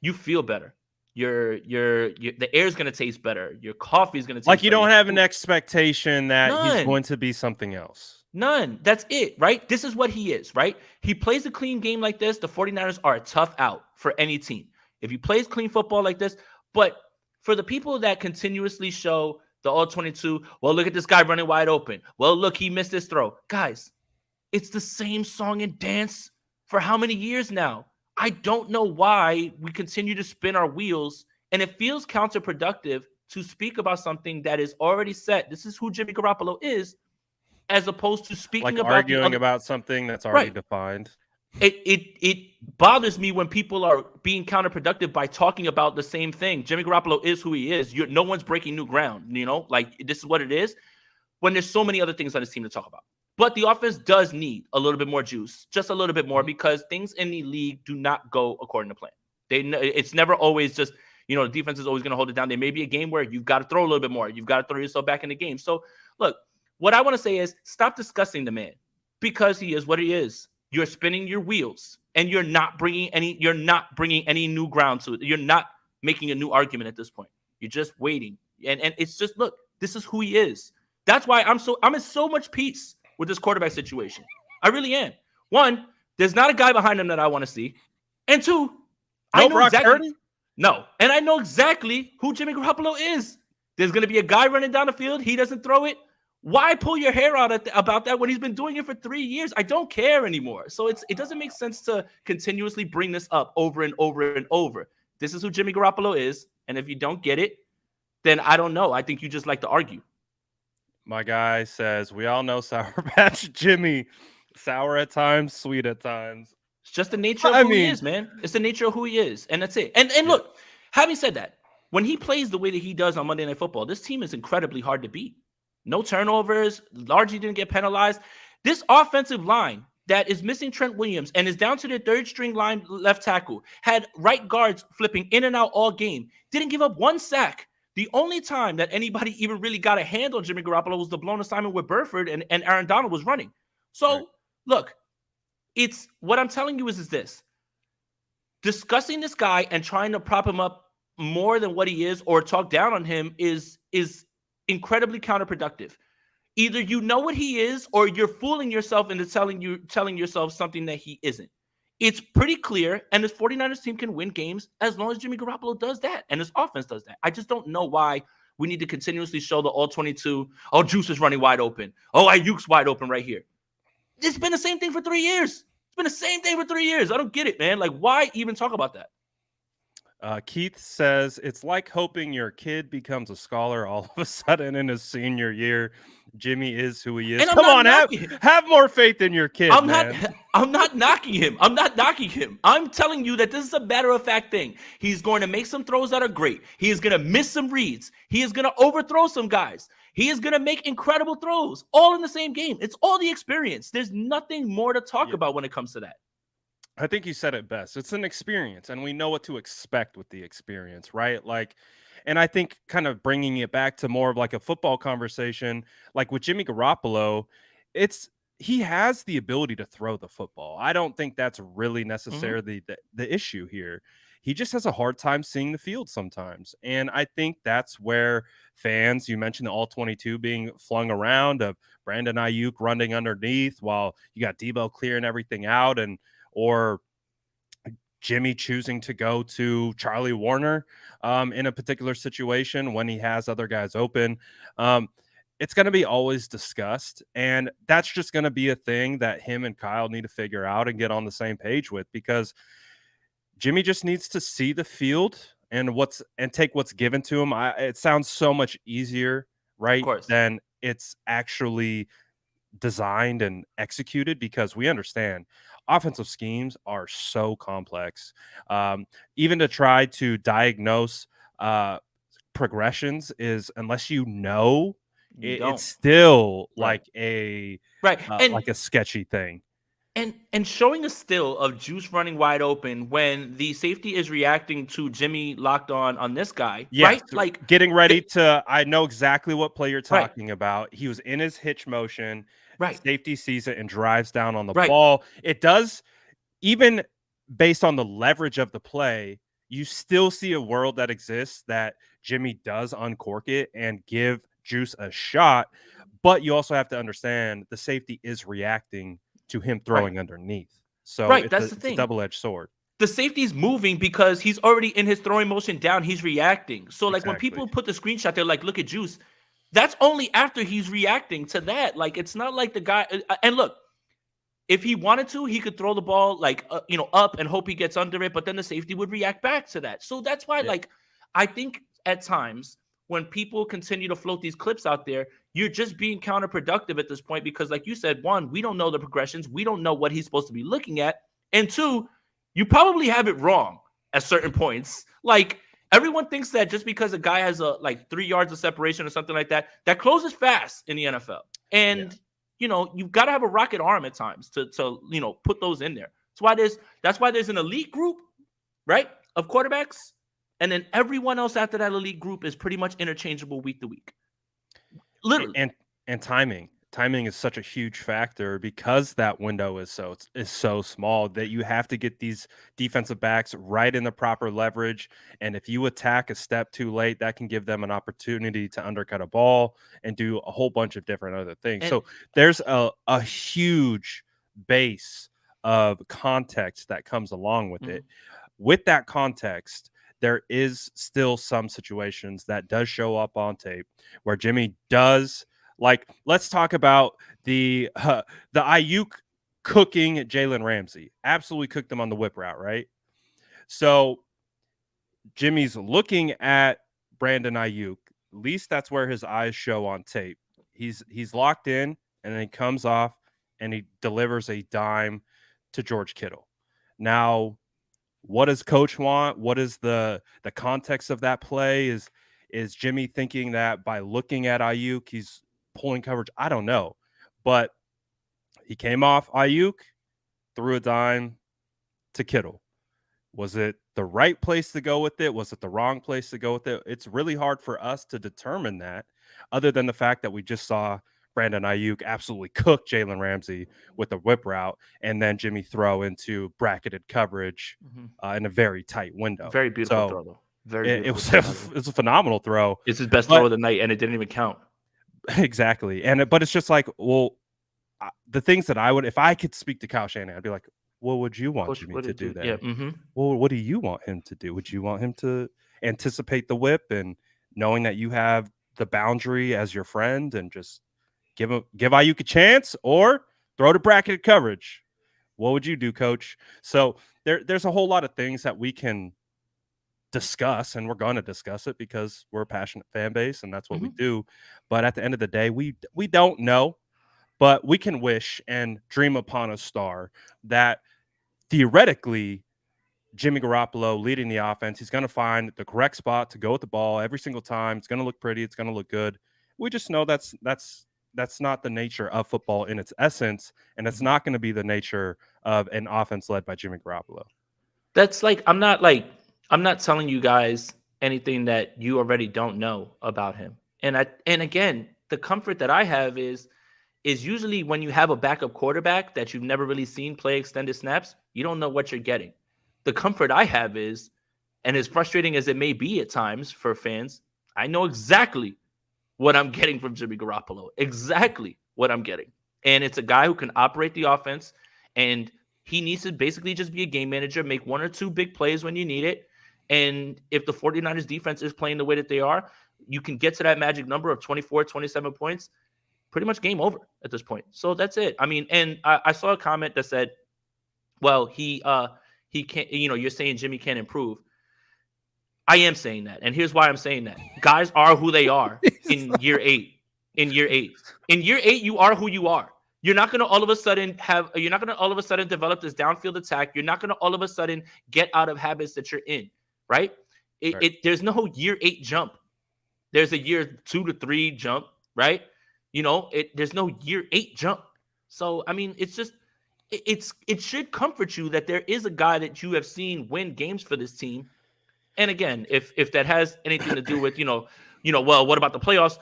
Speaker 2: you feel better. The air's going to taste better. Your coffee is going to taste
Speaker 1: like you
Speaker 2: better.
Speaker 1: Don't have an expectation that he's going to be something else.
Speaker 2: None. That's it, right? This is what he is, right? He plays a clean game like this. The 49ers are a tough out for any team. If he plays clean football like this, but for the people that continuously show the all-22, well, look at this guy running wide open. Well, look, he missed his throw. Guys, it's the same song and dance for how many years now? I don't know why we continue to spin our wheels, and it feels counterproductive to speak about something that is already set. This is who Jimmy Garoppolo is, as opposed to speaking about
Speaker 1: arguing about something that's already defined.
Speaker 2: It bothers me when people are being counterproductive by talking about the same thing. Jimmy Garoppolo is who he is. No one's breaking new ground. Like this is what it is. When there's so many other things on this team to talk about. But the offense does need a little bit more juice, just a little bit more, because things in the league do not go according to plan. It's never always just, the defense is always going to hold it down. There may be a game where you've got to throw a little bit more. You've got to throw yourself back in the game. So, look, what I want to say is stop discussing the man, because he is what he is. You're spinning your wheels, and you're not bringing any new ground to it. You're not making a new argument at this point. You're just waiting. And it's just, look, this is who he is. That's why I'm in so much peace with this quarterback situation. I really am. One, there's not a guy behind him that I want to see. And two, I know exactly. No. And I know exactly who Jimmy Garoppolo is. There's going to be a guy running down the field. He doesn't throw it. Why pull your hair out about that when he's been doing it for 3 years? I don't care anymore. So it doesn't make sense to continuously bring this up over and over and over. This is who Jimmy Garoppolo is. And if you don't get it, then I don't know. I think you just like to argue.
Speaker 1: My guy says, we all know Sour Patch Jimmy. Sour at times, sweet at times.
Speaker 2: It's just the nature of who he is, man. It's the nature of who he is. And that's it. And look, having said that, when he plays the way that he does on Monday Night Football, this team is incredibly hard to beat. No turnovers. Largely didn't get penalized. This offensive line that is missing Trent Williams and is down to their third string line left tackle, had right guards flipping in and out all game, didn't give up one sack. The only time that anybody even really got a hand on Jimmy Garoppolo was the blown assignment with Burford and Aaron Donald was running. So, Look, it's what I'm telling you is this. Discussing this guy and trying to prop him up more than what he is or talk down on him is incredibly counterproductive. Either you know what he is or you're fooling yourself into telling yourself something that he isn't. It's pretty clear, and this 49ers team can win games as long as Jimmy Garoppolo does that and his offense does that. I just don't know why we need to continuously show the all-22, oh, Juice is running wide open. Oh, Ayuk's wide open right here. It's been the same thing for 3 years. It's been the same thing for 3 years. I don't get it, man. Like, why even talk about that?
Speaker 1: Keith says, it's like hoping your kid becomes a scholar all of a sudden in his senior year. Jimmy is who he is. Come on, have more faith in your kid, man.
Speaker 2: I'm not knocking him. I'm not knocking him. I'm telling you that this is a matter-of-fact thing. He's going to make some throws that are great. He is going to miss some reads. He is going to overthrow some guys. He is going to make incredible throws all in the same game. It's all the experience. There's nothing more to talk about when it comes to that.
Speaker 1: I think you said it best. It's an experience, and we know what to expect with the experience, right? Like, and I think kind of bringing it back to more of like a football conversation, like with Jimmy Garoppolo, he has the ability to throw the football. I don't think that's really necessarily the issue here. He just has a hard time seeing the field sometimes. And I think that's where fans, you mentioned the all-22 being flung around, of Brandon Ayuk running underneath while you got Debo clearing everything out, or Jimmy choosing to go to Charlie Warner in a particular situation when he has other guys open. It's going to be always discussed, and that's just going to be a thing that him and Kyle need to figure out and get on the same page with, because Jimmy just needs to see the field and take what's given to him. It sounds so much easier, right, than it's actually designed and executed, because we understand offensive schemes are so complex. Even to try to diagnose progressions is, unless you know, it's still like a sketchy thing.
Speaker 2: And showing a still of Juice running wide open when the safety is reacting to Jimmy locked on this guy, right? Like
Speaker 1: getting ready to, I know exactly what play you're talking about. He was in his hitch motion, safety sees it and drives down on the ball. It does, even based on the leverage of the play, you still see a world that exists that Jimmy does uncork it and give Juice a shot. But you also have to understand the safety is reacting to him throwing underneath. So
Speaker 2: that's the thing.
Speaker 1: It's a double-edged sword.
Speaker 2: The safety's moving because he's already in his throwing motion down. He's reacting. So like when people put the screenshot, they're like, look at Juice. That's only after he's reacting to that. Like, it's not like the guy. And look, if he wanted to, he could throw the ball like, up and hope he gets under it. But then the safety would react back to that. So that's why, I think at times when people continue to float these clips out there, you're just being counterproductive at this point, because like you said, one, we don't know the progressions. We don't know what he's supposed to be looking at. And two, you probably have it wrong at certain points. Like, everyone thinks that just because a guy has 3 yards of separation or something like that, that closes fast in the NFL. And, you've got to have a rocket arm at times to put those in there. That's why there's an elite group, right, of quarterbacks, and then everyone else after that elite group is pretty much interchangeable week to week. Literally.
Speaker 1: And timing is such a huge factor because that window is so small that you have to get these defensive backs right in the proper leverage. And if you attack a step too late, that can give them an opportunity to undercut a ball and do a whole bunch of different other things. So there's a huge base of context that comes along with it. With that context, there is still some situations that does show up on tape where Jimmy does, like, let's talk about the Ayuk cooking Jalen Ramsey. Absolutely cooked him on the whip route, right? So Jimmy's looking at Brandon Ayuk. At least that's where his eyes show on tape. He's locked in, and then he comes off and he delivers a dime to George Kittle. Now, what does coach want? What is the context of that play? Is Jimmy thinking that by looking at Ayuk, he's pulling coverage? I don't know. But he came off Ayuk, threw a dime to Kittle. Was it the right place to go with it? Was it the wrong place to go with it? It's really hard for us to determine that, other than the fact that we just saw Brandon Ayuk absolutely cook Jalen Ramsey with a whip route, and then Jimmy throw into bracketed coverage in a very tight window.
Speaker 2: Very beautiful throw, though.
Speaker 1: It was a phenomenal throw.
Speaker 2: It's his best throw of the night, and it didn't even count.
Speaker 1: Exactly. But it's just like, well, the things that if I could speak to Kyle Shanahan, I'd be like, what would you want Jimmy to do there?
Speaker 2: Yeah.
Speaker 1: Well, what do you want him to do? Would you want him to anticipate the whip and knowing that you have the boundary as your friend and just give Ayuk a chance, or throw to bracketed coverage? What would you do, coach? So there's a whole lot of things that we can discuss, and we're going to discuss it because we're a passionate fan base and that's what we do. But at the end of the day, we don't know, but we can wish and dream upon a star that theoretically Jimmy Garoppolo leading the offense, he's going to find the correct spot to go with the ball every single time. It's going to look pretty. It's going to look good. We just know that's not the nature of football in its essence, and it's not going to be the nature of an offense led by Jimmy Garoppolo.
Speaker 2: That's I'm not telling you guys anything that you already don't know about him. And again, the comfort that I have is usually when you have a backup quarterback that you've never really seen play extended snaps, you don't know what you're getting. The comfort I have is, and as frustrating as it may be at times for fans, I know exactly what I'm getting from Jimmy Garoppolo. Exactly what I'm getting. And it's a guy who can operate the offense, and he needs to basically just be a game manager, make one or two big plays when you need it. And if the 49ers defense is playing the way that they are, you can get to that magic number of 24, 27 points, pretty much game over at this point. So that's it. I mean, and I saw a comment that said, well, he can't, you're saying Jimmy can't improve. I am saying that. And here's why I'm saying that. Guys are who they are in year 8. In year 8, you are who you are. You're not going to all of a sudden develop this downfield attack. You're not going to all of a sudden get out of habits that you're in, right? There's no year 8 jump. There's a year 2 to 3 jump, right? There's no year 8 jump. So, I mean, it's just, it should comfort you that there is a guy that you have seen win games for this team. And again, if that has anything to do with, well, what about the playoffs?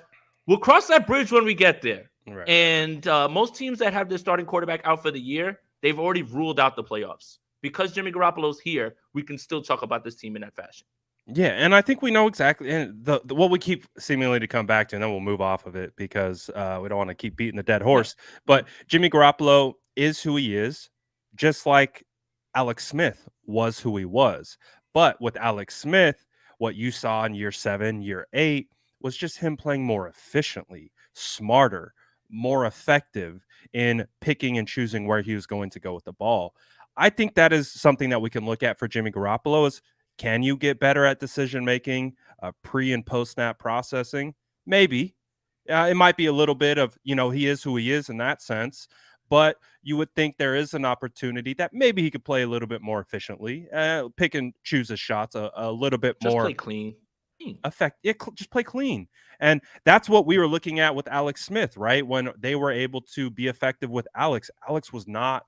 Speaker 2: We'll cross that bridge when we get there. Right. And most teams that have their starting quarterback out for the year, they've already ruled out the playoffs. Because Jimmy Garoppolo's here, we can still talk about this team in that fashion.
Speaker 1: Yeah, and I think we know exactly, and what we keep seemingly to come back to, and then we'll move off of it because we don't want to keep beating the dead horse. Yeah. But Jimmy Garoppolo is who he is, just like Alex Smith was who he was. But with Alex Smith, what you saw in year 7, year 8 was just him playing more efficiently, smarter, more effective in picking and choosing where he was going to go with the ball. I think that is something that we can look at for Jimmy Garoppolo is, can you get better at decision-making, pre- and post-snap processing? Maybe. It might be a little bit of, he is who he is in that sense, but you would think there is an opportunity that maybe he could play a little bit more efficiently, pick and choose his shots a little bit
Speaker 2: just
Speaker 1: more.
Speaker 2: Play clean.
Speaker 1: just play clean. And that's what we were looking at with Alex Smith, right? When they were able to be effective with Alex was not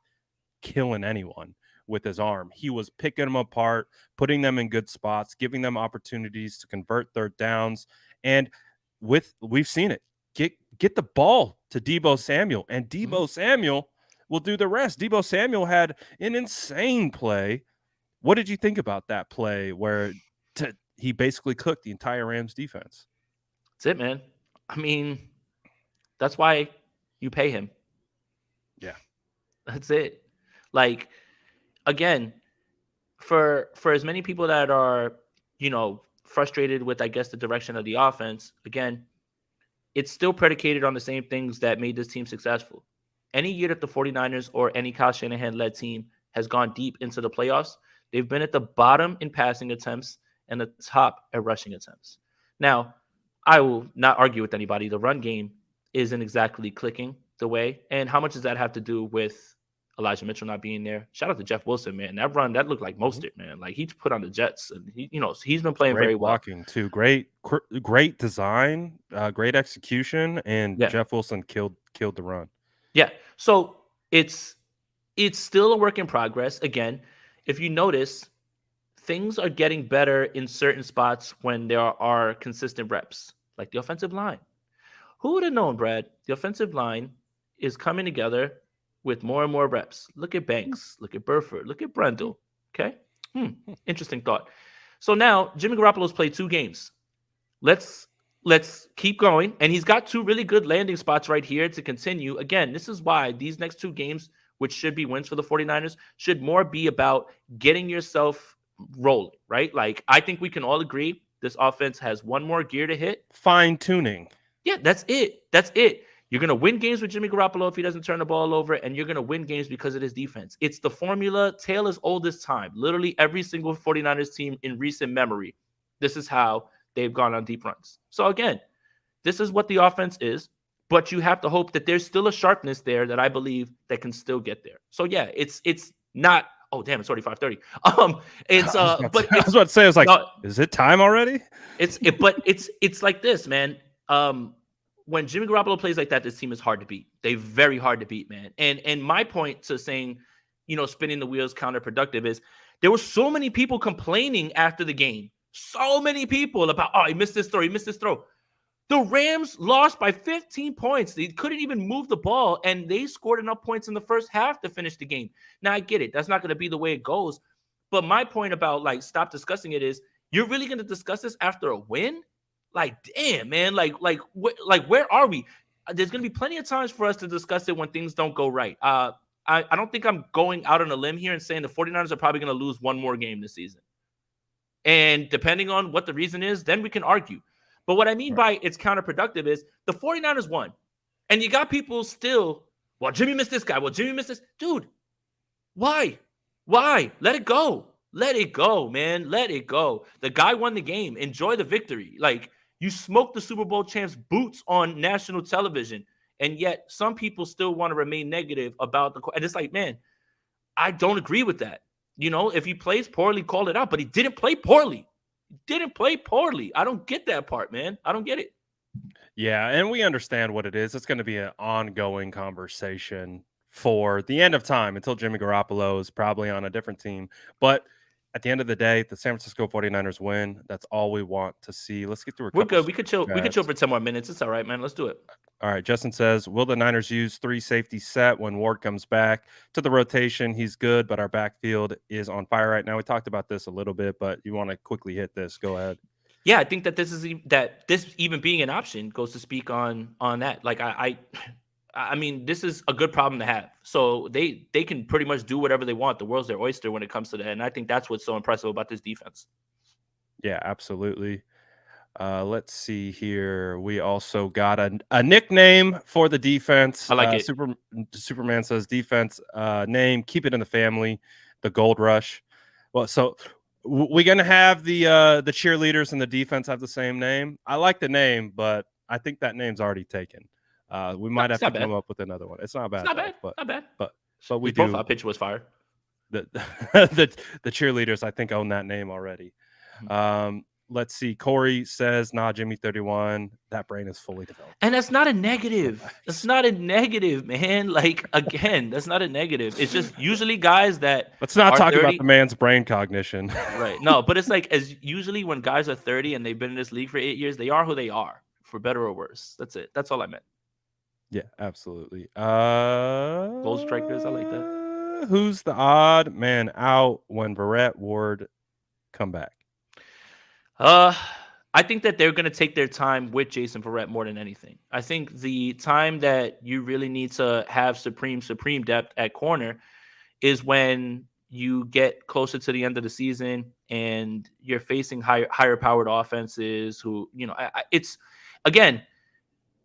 Speaker 1: killing anyone with his arm. He was picking them apart, putting them in good spots, giving them opportunities to convert third downs. And we've seen it. Get the ball to Deebo Samuel, and Deebo Samuel will do the rest. Deebo Samuel had an insane play. What did you think about that play where he basically cooked the entire Rams defense?
Speaker 2: That's it, man. I mean, that's why you pay him.
Speaker 1: Yeah.
Speaker 2: That's it. Like, again, for as many people that are, frustrated with, I guess, the direction of the offense, again, it's still predicated on the same things that made this team successful. Any year that the 49ers or any Kyle Shanahan-led team has gone deep into the playoffs, they've been at the bottom in passing attempts and the top at rushing attempts. Now, I will not argue with anybody. The run game isn't exactly clicking the way. And how much does that have to do with Elijah Mitchell not being there? Shout out to Jeff Wilson, man. That run, that looked like Mostert, man. Like, he put on the Jets, and he's been playing very well.
Speaker 1: Blocking too. Great design, great execution, and Jeff Wilson killed the run.
Speaker 2: Yeah. So it's still a work in progress. Again, if you notice, things are getting better in certain spots when there are consistent reps, like the offensive line. Who would have known, Brad? The offensive line is coming together with more and more reps. Look at Banks. Look at Burford. Look at Brendel. Okay? Interesting thought. So now Jimmy Garoppolo's played 2 games. Let's keep going. And he's got 2 really good landing spots right here to continue. Again, this is why these next 2 games, which should be wins for the 49ers, should more be about getting yourself rolling, right? Like, I think we can all agree this offense has 1 more gear to hit.
Speaker 1: Fine-tuning.
Speaker 2: Yeah, that's it. That's it. You're going to win games with Jimmy Garoppolo if he doesn't turn the ball over, and you're going to win games because of his defense. It's the formula, tale as old as time. Literally every single 49ers team in recent memory, this is how they've gone on deep runs. So again, this is what the offense is, but you have to hope that there's still a sharpness there that I believe that can still get there. So yeah, it's not. Oh damn, it's already 5:30. It's but
Speaker 1: I was about to say, I was like, is it time already?
Speaker 2: But it's like this, man. When Jimmy Garoppolo plays like that, this team is hard to beat. They're very hard to beat, man. And my point to saying, spinning the wheels counterproductive is there were so many people complaining after the game. So many people about, he missed this throw. He missed this throw. The Rams lost by 15 points. They couldn't even move the ball, and they scored enough points in the first half to finish the game. Now, I get it. That's not going to be the way it goes. But my point about, like, stop discussing it is, you're really going to discuss this after a win? Like, damn, man. Like, where are we? There's going to be plenty of times for us to discuss it when things don't go right. I don't think I'm going out on a limb here and saying the 49ers are probably going to lose 1 more game this season. And depending on what the reason is, then we can argue. But what I mean by it's counterproductive is the 49ers won. And you got people still, well, Jimmy missed this guy. Well, Jimmy missed this. Dude, why? Let it go. Let it go, man. Let it go. The guy won the game. Enjoy the victory. Like, you smoked the Super Bowl champs' boots on national television. And yet some people still want to remain negative about and it's like, man, I don't agree with that. If he plays poorly, call it out. But he didn't play poorly. I don't get that part, man. I don't get it.
Speaker 1: Yeah, and we understand what it is. It's going to be an ongoing conversation for the end of time until Jimmy Garoppolo is probably on a different team. But at the end of the day, the San Francisco 49ers win. That's all we want to see. Let's get through
Speaker 2: We're good. We could chill for 10 more minutes. It's all right, man. Let's do it.
Speaker 1: All right. Justin says, will the Niners use 3 safety set when Ward comes back to the rotation? He's good, but our backfield is on fire right now. We talked about this a little bit, but you want to quickly hit this. Go ahead.
Speaker 2: Yeah, I think that this even being an option goes to speak on that. Like, I mean, this is a good problem to have. So they can pretty much do whatever they want. The world's their oyster when it comes to that. And I think that's what's so impressive about this defense.
Speaker 1: Yeah, absolutely. Let's see here. We also got a nickname for the defense.
Speaker 2: I like it.
Speaker 1: Superman says defense name. Keep it in the family. The Gold Rush. Well, so we're gonna have the cheerleaders and the defense have the same name. I like the name, but I think that name's already taken. We might have to come up with another one. It's not bad.
Speaker 2: Not bad.
Speaker 1: But we
Speaker 2: His
Speaker 1: do.
Speaker 2: profile picture was fire.
Speaker 1: The cheerleaders, I think, own that name already. let's see. Corey says, "Nah, Jimmy 31. That brain is fully developed."
Speaker 2: And that's not a negative. That's not a negative, man. Like, again, that's not a negative. It's just usually guys that
Speaker 1: Let's not
Speaker 2: are
Speaker 1: talk about
Speaker 2: 30.
Speaker 1: the man's brain cognition.
Speaker 2: Right. No, but it's like, as usually when guys are 30 and they've been in this league for 8 years, they are who they are, for better or worse. That's it. That's all I meant.
Speaker 1: Yeah, absolutely.
Speaker 2: Goal strikers, I like that.
Speaker 1: Who's the odd man out when Verrett Ward come back?
Speaker 2: I think that they're going to take their time with Jason Verrett more than anything. I think the time that you really need to have supreme depth at corner is when you get closer to the end of the season and you're facing higher powered offenses who, it's, again,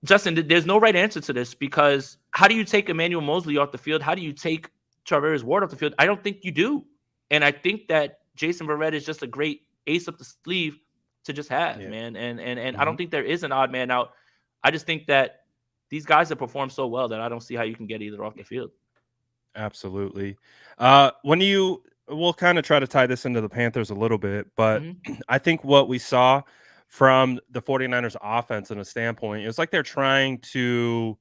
Speaker 2: Justin, there's no right answer to this, because how do you take Emmanuel Mosley off the field? How do you take Charvarius Ward off the field? I don't think you do. And I think that Jason Verrett is just a great ace up the sleeve to just have, man. And I don't think there is an odd man out. I just think that these guys have performed so well that I don't see how you can get either off the field.
Speaker 1: Absolutely. We'll kind of try to tie this into the Panthers a little bit, but I think what we saw from the 49ers offense in a standpoint, it was like they're trying to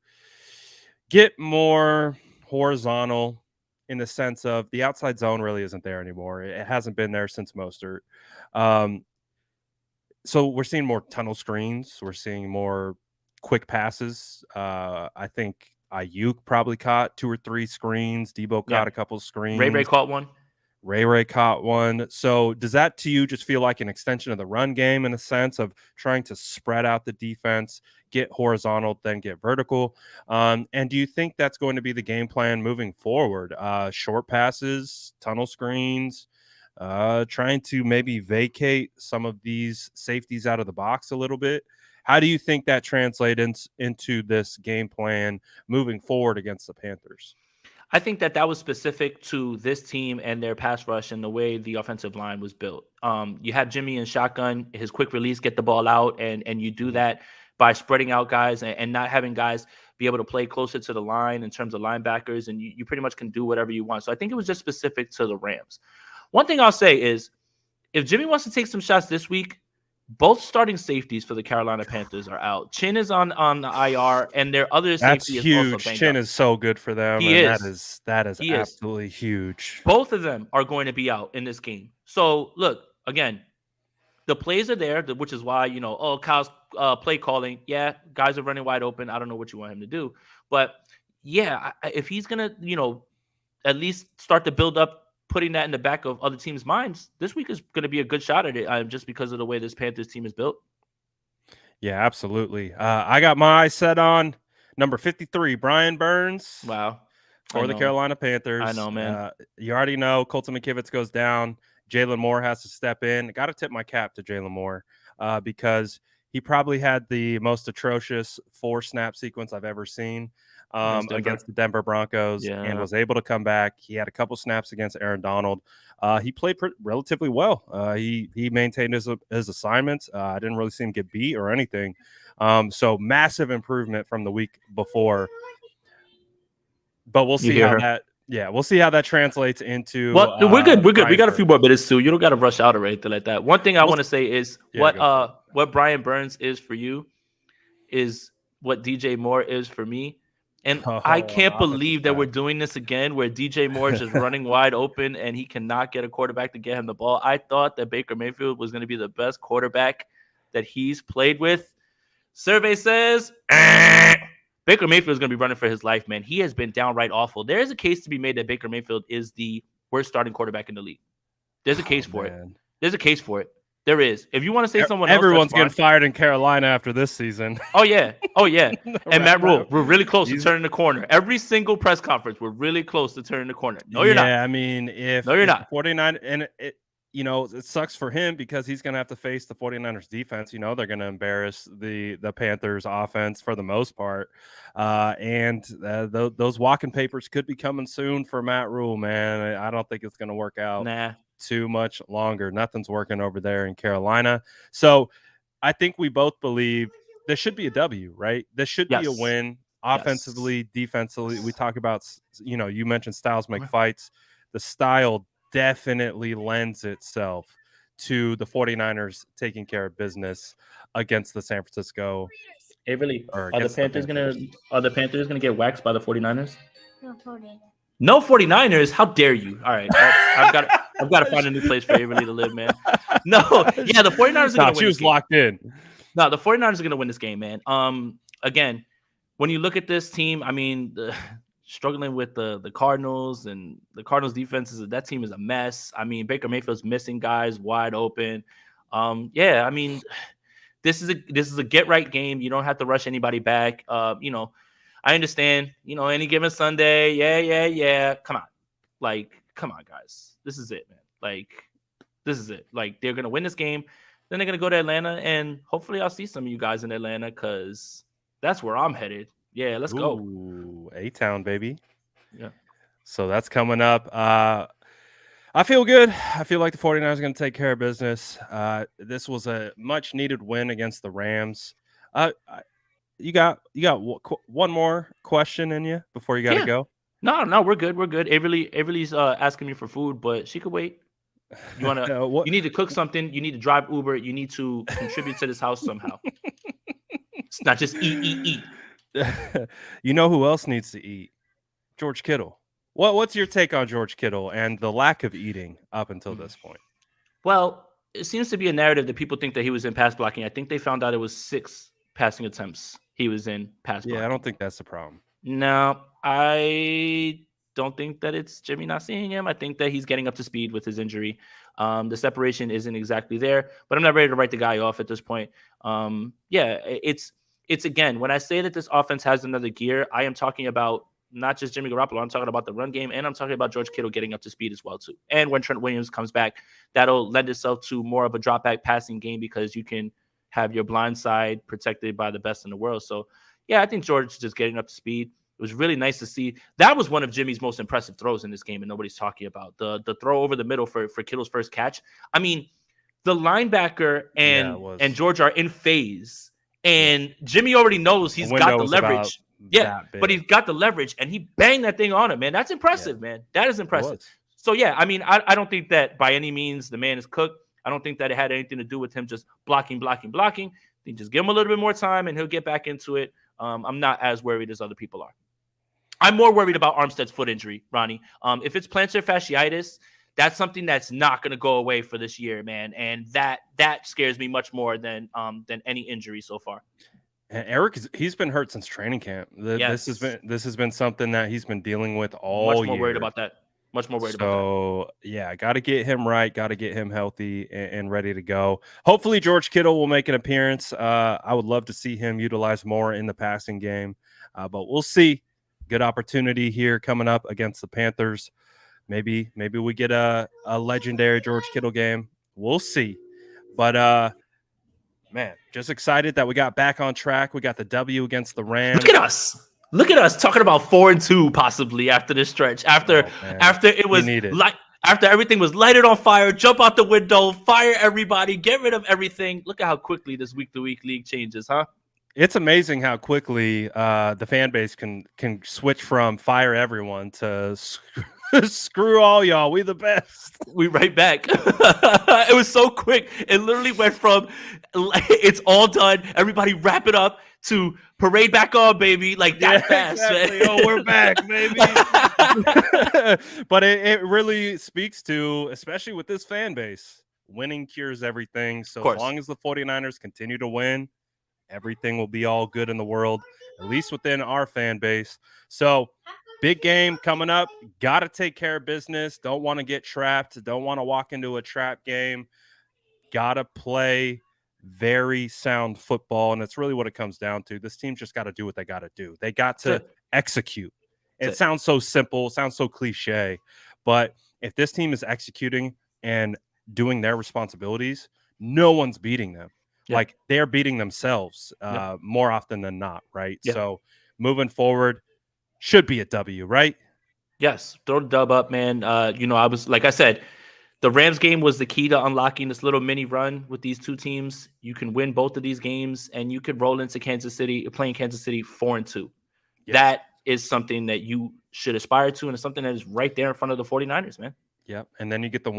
Speaker 1: get more horizontal in the sense of the outside zone really isn't there anymore. It hasn't been there since Mostert. So we're seeing more tunnel screens. We're seeing more quick passes. I think Ayuk probably caught 2 or 3 screens. Debo caught a couple screens.
Speaker 2: Ray caught one.
Speaker 1: Ray caught one. So does that to you just feel like an extension of the run game in a sense of trying to spread out the defense, get horizontal, then get vertical? And do you think that's going to be the game plan moving forward? Short passes, tunnel screens, trying to maybe vacate some of these safeties out of the box a little bit. How do you think that translates into this game plan moving forward against the Panthers?
Speaker 2: I think that was specific to this team and their pass rush and the way the offensive line was built. You have Jimmy in shotgun, his quick release, get the ball out, and you do that by spreading out guys and not having guys be able to play closer to the line in terms of linebackers, and you pretty much can do whatever you want. So I think it was just specific to the Rams. One thing I'll say is, if Jimmy wants to take some shots this week, both starting safeties for the Carolina Panthers are out. Chin is on the IR, and their other safety
Speaker 1: is
Speaker 2: huge.
Speaker 1: Also Chin up. Is so good for them.
Speaker 2: He is.
Speaker 1: That is absolutely huge.
Speaker 2: Both of them are going to be out in this game. So look, again, the plays are there, which is why, Kyle's play calling. Yeah, guys are running wide open. I don't know what you want him to do, but yeah, if he's gonna, at least start to build up, putting that in the back of other teams' minds, this week is going to be a good shot at it, just because of the way this Panthers team is built.
Speaker 1: Yeah, absolutely. I got my eyes set on number 53, Brian Burns.
Speaker 2: Wow.
Speaker 1: For the Carolina Panthers.
Speaker 2: I know, man.
Speaker 1: You already know Colton McKivitz goes down. Jalen Moore has to step in. Got to tip my cap to Jalen Moore because he probably had the most atrocious 4-snap sequence I've ever seen against the Denver Broncos and was able to come back. He had a couple snaps against Aaron Donald. He played relatively well. He maintained his assignments. I didn't really see him get beat or anything. So massive improvement from the week before. But we'll see how that. Yeah, we'll see how that translates into.
Speaker 2: Well, we're good. We're good. We got a few more minutes too. You don't got to rush out or anything like that. One thing I want to say is what Brian Burns is for you is what DJ Moore is for me. And I can't believe that we're doing this again, where DJ Moore is just running wide open and he cannot get a quarterback to get him the ball. I thought that Baker Mayfield was going to be the best quarterback that he's played with. Survey says Baker Mayfield is going to be running for his life, man. He has been downright awful. There is a case to be made that Baker Mayfield is the worst starting quarterback in the league. There's a case for it. There's a case for it. There is. If you want to say someone else,
Speaker 1: everyone's getting fired in Carolina after this season.
Speaker 2: Oh yeah. And Matt Rule, we're really close to turning the corner. Every single press conference, we're really close to turning the corner. No, you're not.
Speaker 1: Yeah, I mean, if 49 and it sucks for him because he's going to have to face the 49ers defense. They're going to embarrass the Panthers offense for the most part. And those walking papers could be coming soon for Matt Rule, man. I don't think it's going to work out too much longer. Nothing's working over there in Carolina. So I think we both believe there should be a W, right? This should be a win offensively, defensively. We talk about, you mentioned styles make fights. The style definitely lends itself to the 49ers taking care of business against the San Francisco.
Speaker 2: Hey, really,
Speaker 1: Or
Speaker 2: are the
Speaker 1: against the
Speaker 2: Panthers
Speaker 1: Panthers.
Speaker 2: gonna get waxed by the 49ers? No 49ers? How dare you? All right. I've got to find a new place for Avery to live, man. No, yeah, the 49ers are gonna win.
Speaker 1: She was locked in.
Speaker 2: No, the 49ers are gonna win this game, man. Again, when you look at this team, I mean, struggling with the Cardinals, and the Cardinals defense that team is a mess. I mean, Baker Mayfield's missing guys wide open. Yeah, I mean, this is a get right game. You don't have to rush anybody back. I understand, any given Sunday. Yeah. Come on, guys. This is it, man. This is it. They're going to win this game. Then they're going to go to Atlanta, and hopefully I'll see some of you guys in Atlanta, because that's where I'm headed. Yeah, let's go.
Speaker 1: A-Town, baby.
Speaker 2: Yeah.
Speaker 1: So that's coming up. I feel good. I feel like the 49ers are going to take care of business. This was a much-needed win against the Rams. You got one more question in you before you got to go?
Speaker 2: No, we're good. We're good. Avery's asking me for food, but she could wait. You want to? You need to cook something. You need to drive Uber. You need to contribute to this house somehow. It's not just eat.
Speaker 1: You know who else needs to eat? George Kittle. What's your take on George Kittle and the lack of eating up until this point?
Speaker 2: Well, it seems to be a narrative that people think that he was in pass blocking. I think they found out it was 6 passing attempts he was in pass blocking.
Speaker 1: Yeah, I don't think that's the problem.
Speaker 2: No, I don't think that it's Jimmy not seeing him. I think that he's getting up to speed with his injury. The separation isn't exactly there, but I'm not ready to write the guy off at this point. Yeah, it's again, when I say that this offense has another gear, I am talking about not just Jimmy Garoppolo. I'm talking about the run game, and I'm talking about George Kittle getting up to speed as well too. And when Trent Williams comes back, that'll lend itself to more of a drop back passing game, because you can have your blind side protected by the best in the world. So yeah, I think George is just getting up to speed. It was really nice to see. That was one of Jimmy's most impressive throws in this game, and nobody's talking about the throw over the middle for Kittle's first catch. I mean, the linebacker and George are in phase, and Jimmy already knows he's got the leverage. Yeah, but he's got the leverage, and he banged that thing on him, man. That's impressive, man. That is impressive. So yeah, I mean, I don't think that by any means the man is cooked. I don't think that it had anything to do with him just blocking. I think just give him a little bit more time, and he'll get back into it. I'm not as worried as other people are. I'm more worried about Armstead's foot injury, Ronnie. If it's plantar fasciitis, that's something that's not going to go away for this year, man. And that scares me much more than any injury so far.
Speaker 1: And Eric, he's been hurt since training camp. This has been something that he's been dealing with all year.
Speaker 2: Much more worried about that.
Speaker 1: So yeah, got to get him right. Got to get him healthy and ready to go. Hopefully, George Kittle will make an appearance. I would love to see him utilized more in the passing game, but we'll see. Good opportunity here coming up against the Panthers. Maybe we get a legendary George Kittle game. We'll see. But man, just excited that we got back on track. We got the W against the Rams.
Speaker 2: Look at us talking about 4-2 possibly after this stretch. After it was after everything was lighted on fire, jump out the window, fire everybody, get rid of everything. Look at how quickly this week-to-week league changes, huh?
Speaker 1: It's amazing how quickly the fan base can switch from fire everyone to screw all y'all. We the best.
Speaker 2: We right back. It was so quick. It literally went from it's all done, everybody wrap it up, to parade back on, baby. Like that fast.
Speaker 1: Exactly.
Speaker 2: Man.
Speaker 1: Oh, we're back, baby. But it really speaks to, especially with this fan base, winning cures everything. So as long as the 49ers continue to win, everything will be all good in the world, at least within our fan base. So big game coming up. Got to take care of business. Don't want to get trapped. Don't want to walk into a trap game. Got to play very sound football, and it's really what it comes down to. This team just got to do what they got to do. They got to execute. It sounds so simple, sounds so cliche, but if this team is executing and doing their responsibilities, no one's beating them. Like they're beating themselves more often than not, right? So moving forward, should be a W, right?
Speaker 2: Yes, throw the dub up, man. I was, like I said, the Rams game was the key to unlocking this little mini run with these two teams. You can win both of these games, and you could roll into Kansas City, playing Kansas City 4-2. Yes. That is something that you should aspire to, and it's something that is right there in front of the 49ers, man.
Speaker 1: Yep, and then you get the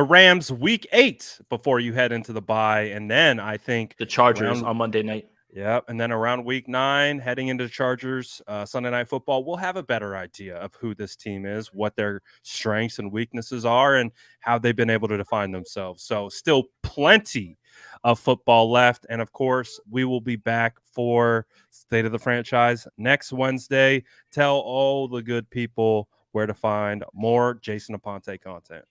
Speaker 1: Rams week 8 before you head into the bye, and then I think
Speaker 2: the Chargers on Monday night.
Speaker 1: Yep, and then around week 9, heading into Chargers Sunday Night Football, we'll have a better idea of who this team is, what their strengths and weaknesses are, and how they've been able to define themselves. So still plenty of football left, and of course, we will be back for State of the Franchise next Wednesday. Tell all the good people where to find more Jason Aponte content.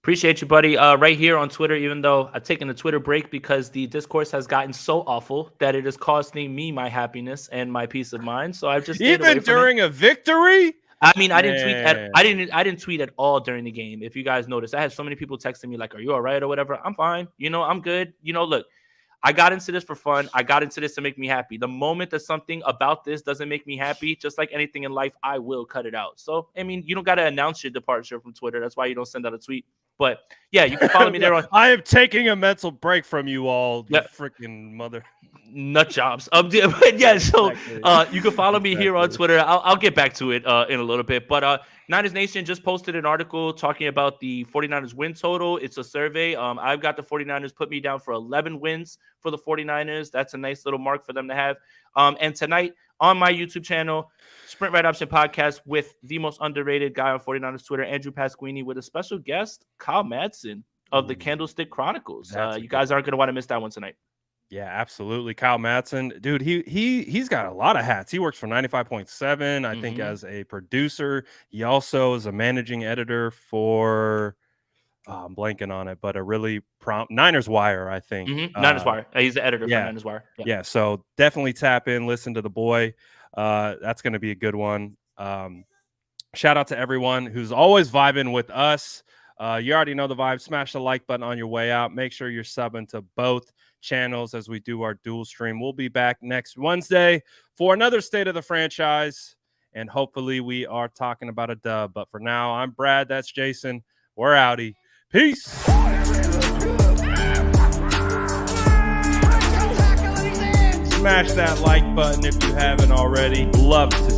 Speaker 2: Appreciate you, buddy. Right here on Twitter, even though I've taken a Twitter break because the discourse has gotten so awful that it is costing me my happiness and my peace of mind. So I've just
Speaker 1: even during a victory.
Speaker 2: I mean, I didn't tweet at all during the game. If you guys noticed, I had so many people texting me like, "Are you all right?" or whatever. I'm fine. I'm good. Look, I got into this for fun. I got into this to make me happy. The moment that something about this doesn't make me happy, just like anything in life, I will cut it out. So, I mean, you don't got to announce your departure from Twitter. That's why you don't send out a tweet. But yeah, you can follow me there.
Speaker 1: I am taking a mental break from you all, you freaking mother
Speaker 2: nut jobs. But yeah, so you can follow me here on Twitter. I'll get back to it in a little bit. But Niners Nation just posted an article talking about the 49ers win total. It's a survey. I've got the 49ers put me down for 11 wins for the 49ers. That's a nice little mark for them to have. And tonight on my YouTube channel, Sprint Right Option Podcast with the most underrated guy on 49ers Twitter, Andrew Pasquini, with a special guest, Kyle Madsen of the Candlestick Chronicles. You guys aren't going to want to miss that one tonight.
Speaker 1: Yeah, absolutely. Kyle Madsen, dude, he's got a lot of hats. He works for 95.7, I think, as a producer. He also is a managing editor for I'm blanking on it, but a really prompt Niners Wire, I think.
Speaker 2: Niners Wire. He's the editor for Niners Wire.
Speaker 1: Yeah, so definitely tap in, listen to the boy. That's going to be a good one. Shout out to everyone who's always vibing with us. You already know the vibe. Smash the like button on your way out. Make sure you're subbing to both channels as we do our dual stream. We'll be back next Wednesday for another State of the Franchise, and hopefully we are talking about a dub. But for now, I'm Brad. That's Jason. We're outie. Peace. Smash that like button if you haven't already. Love to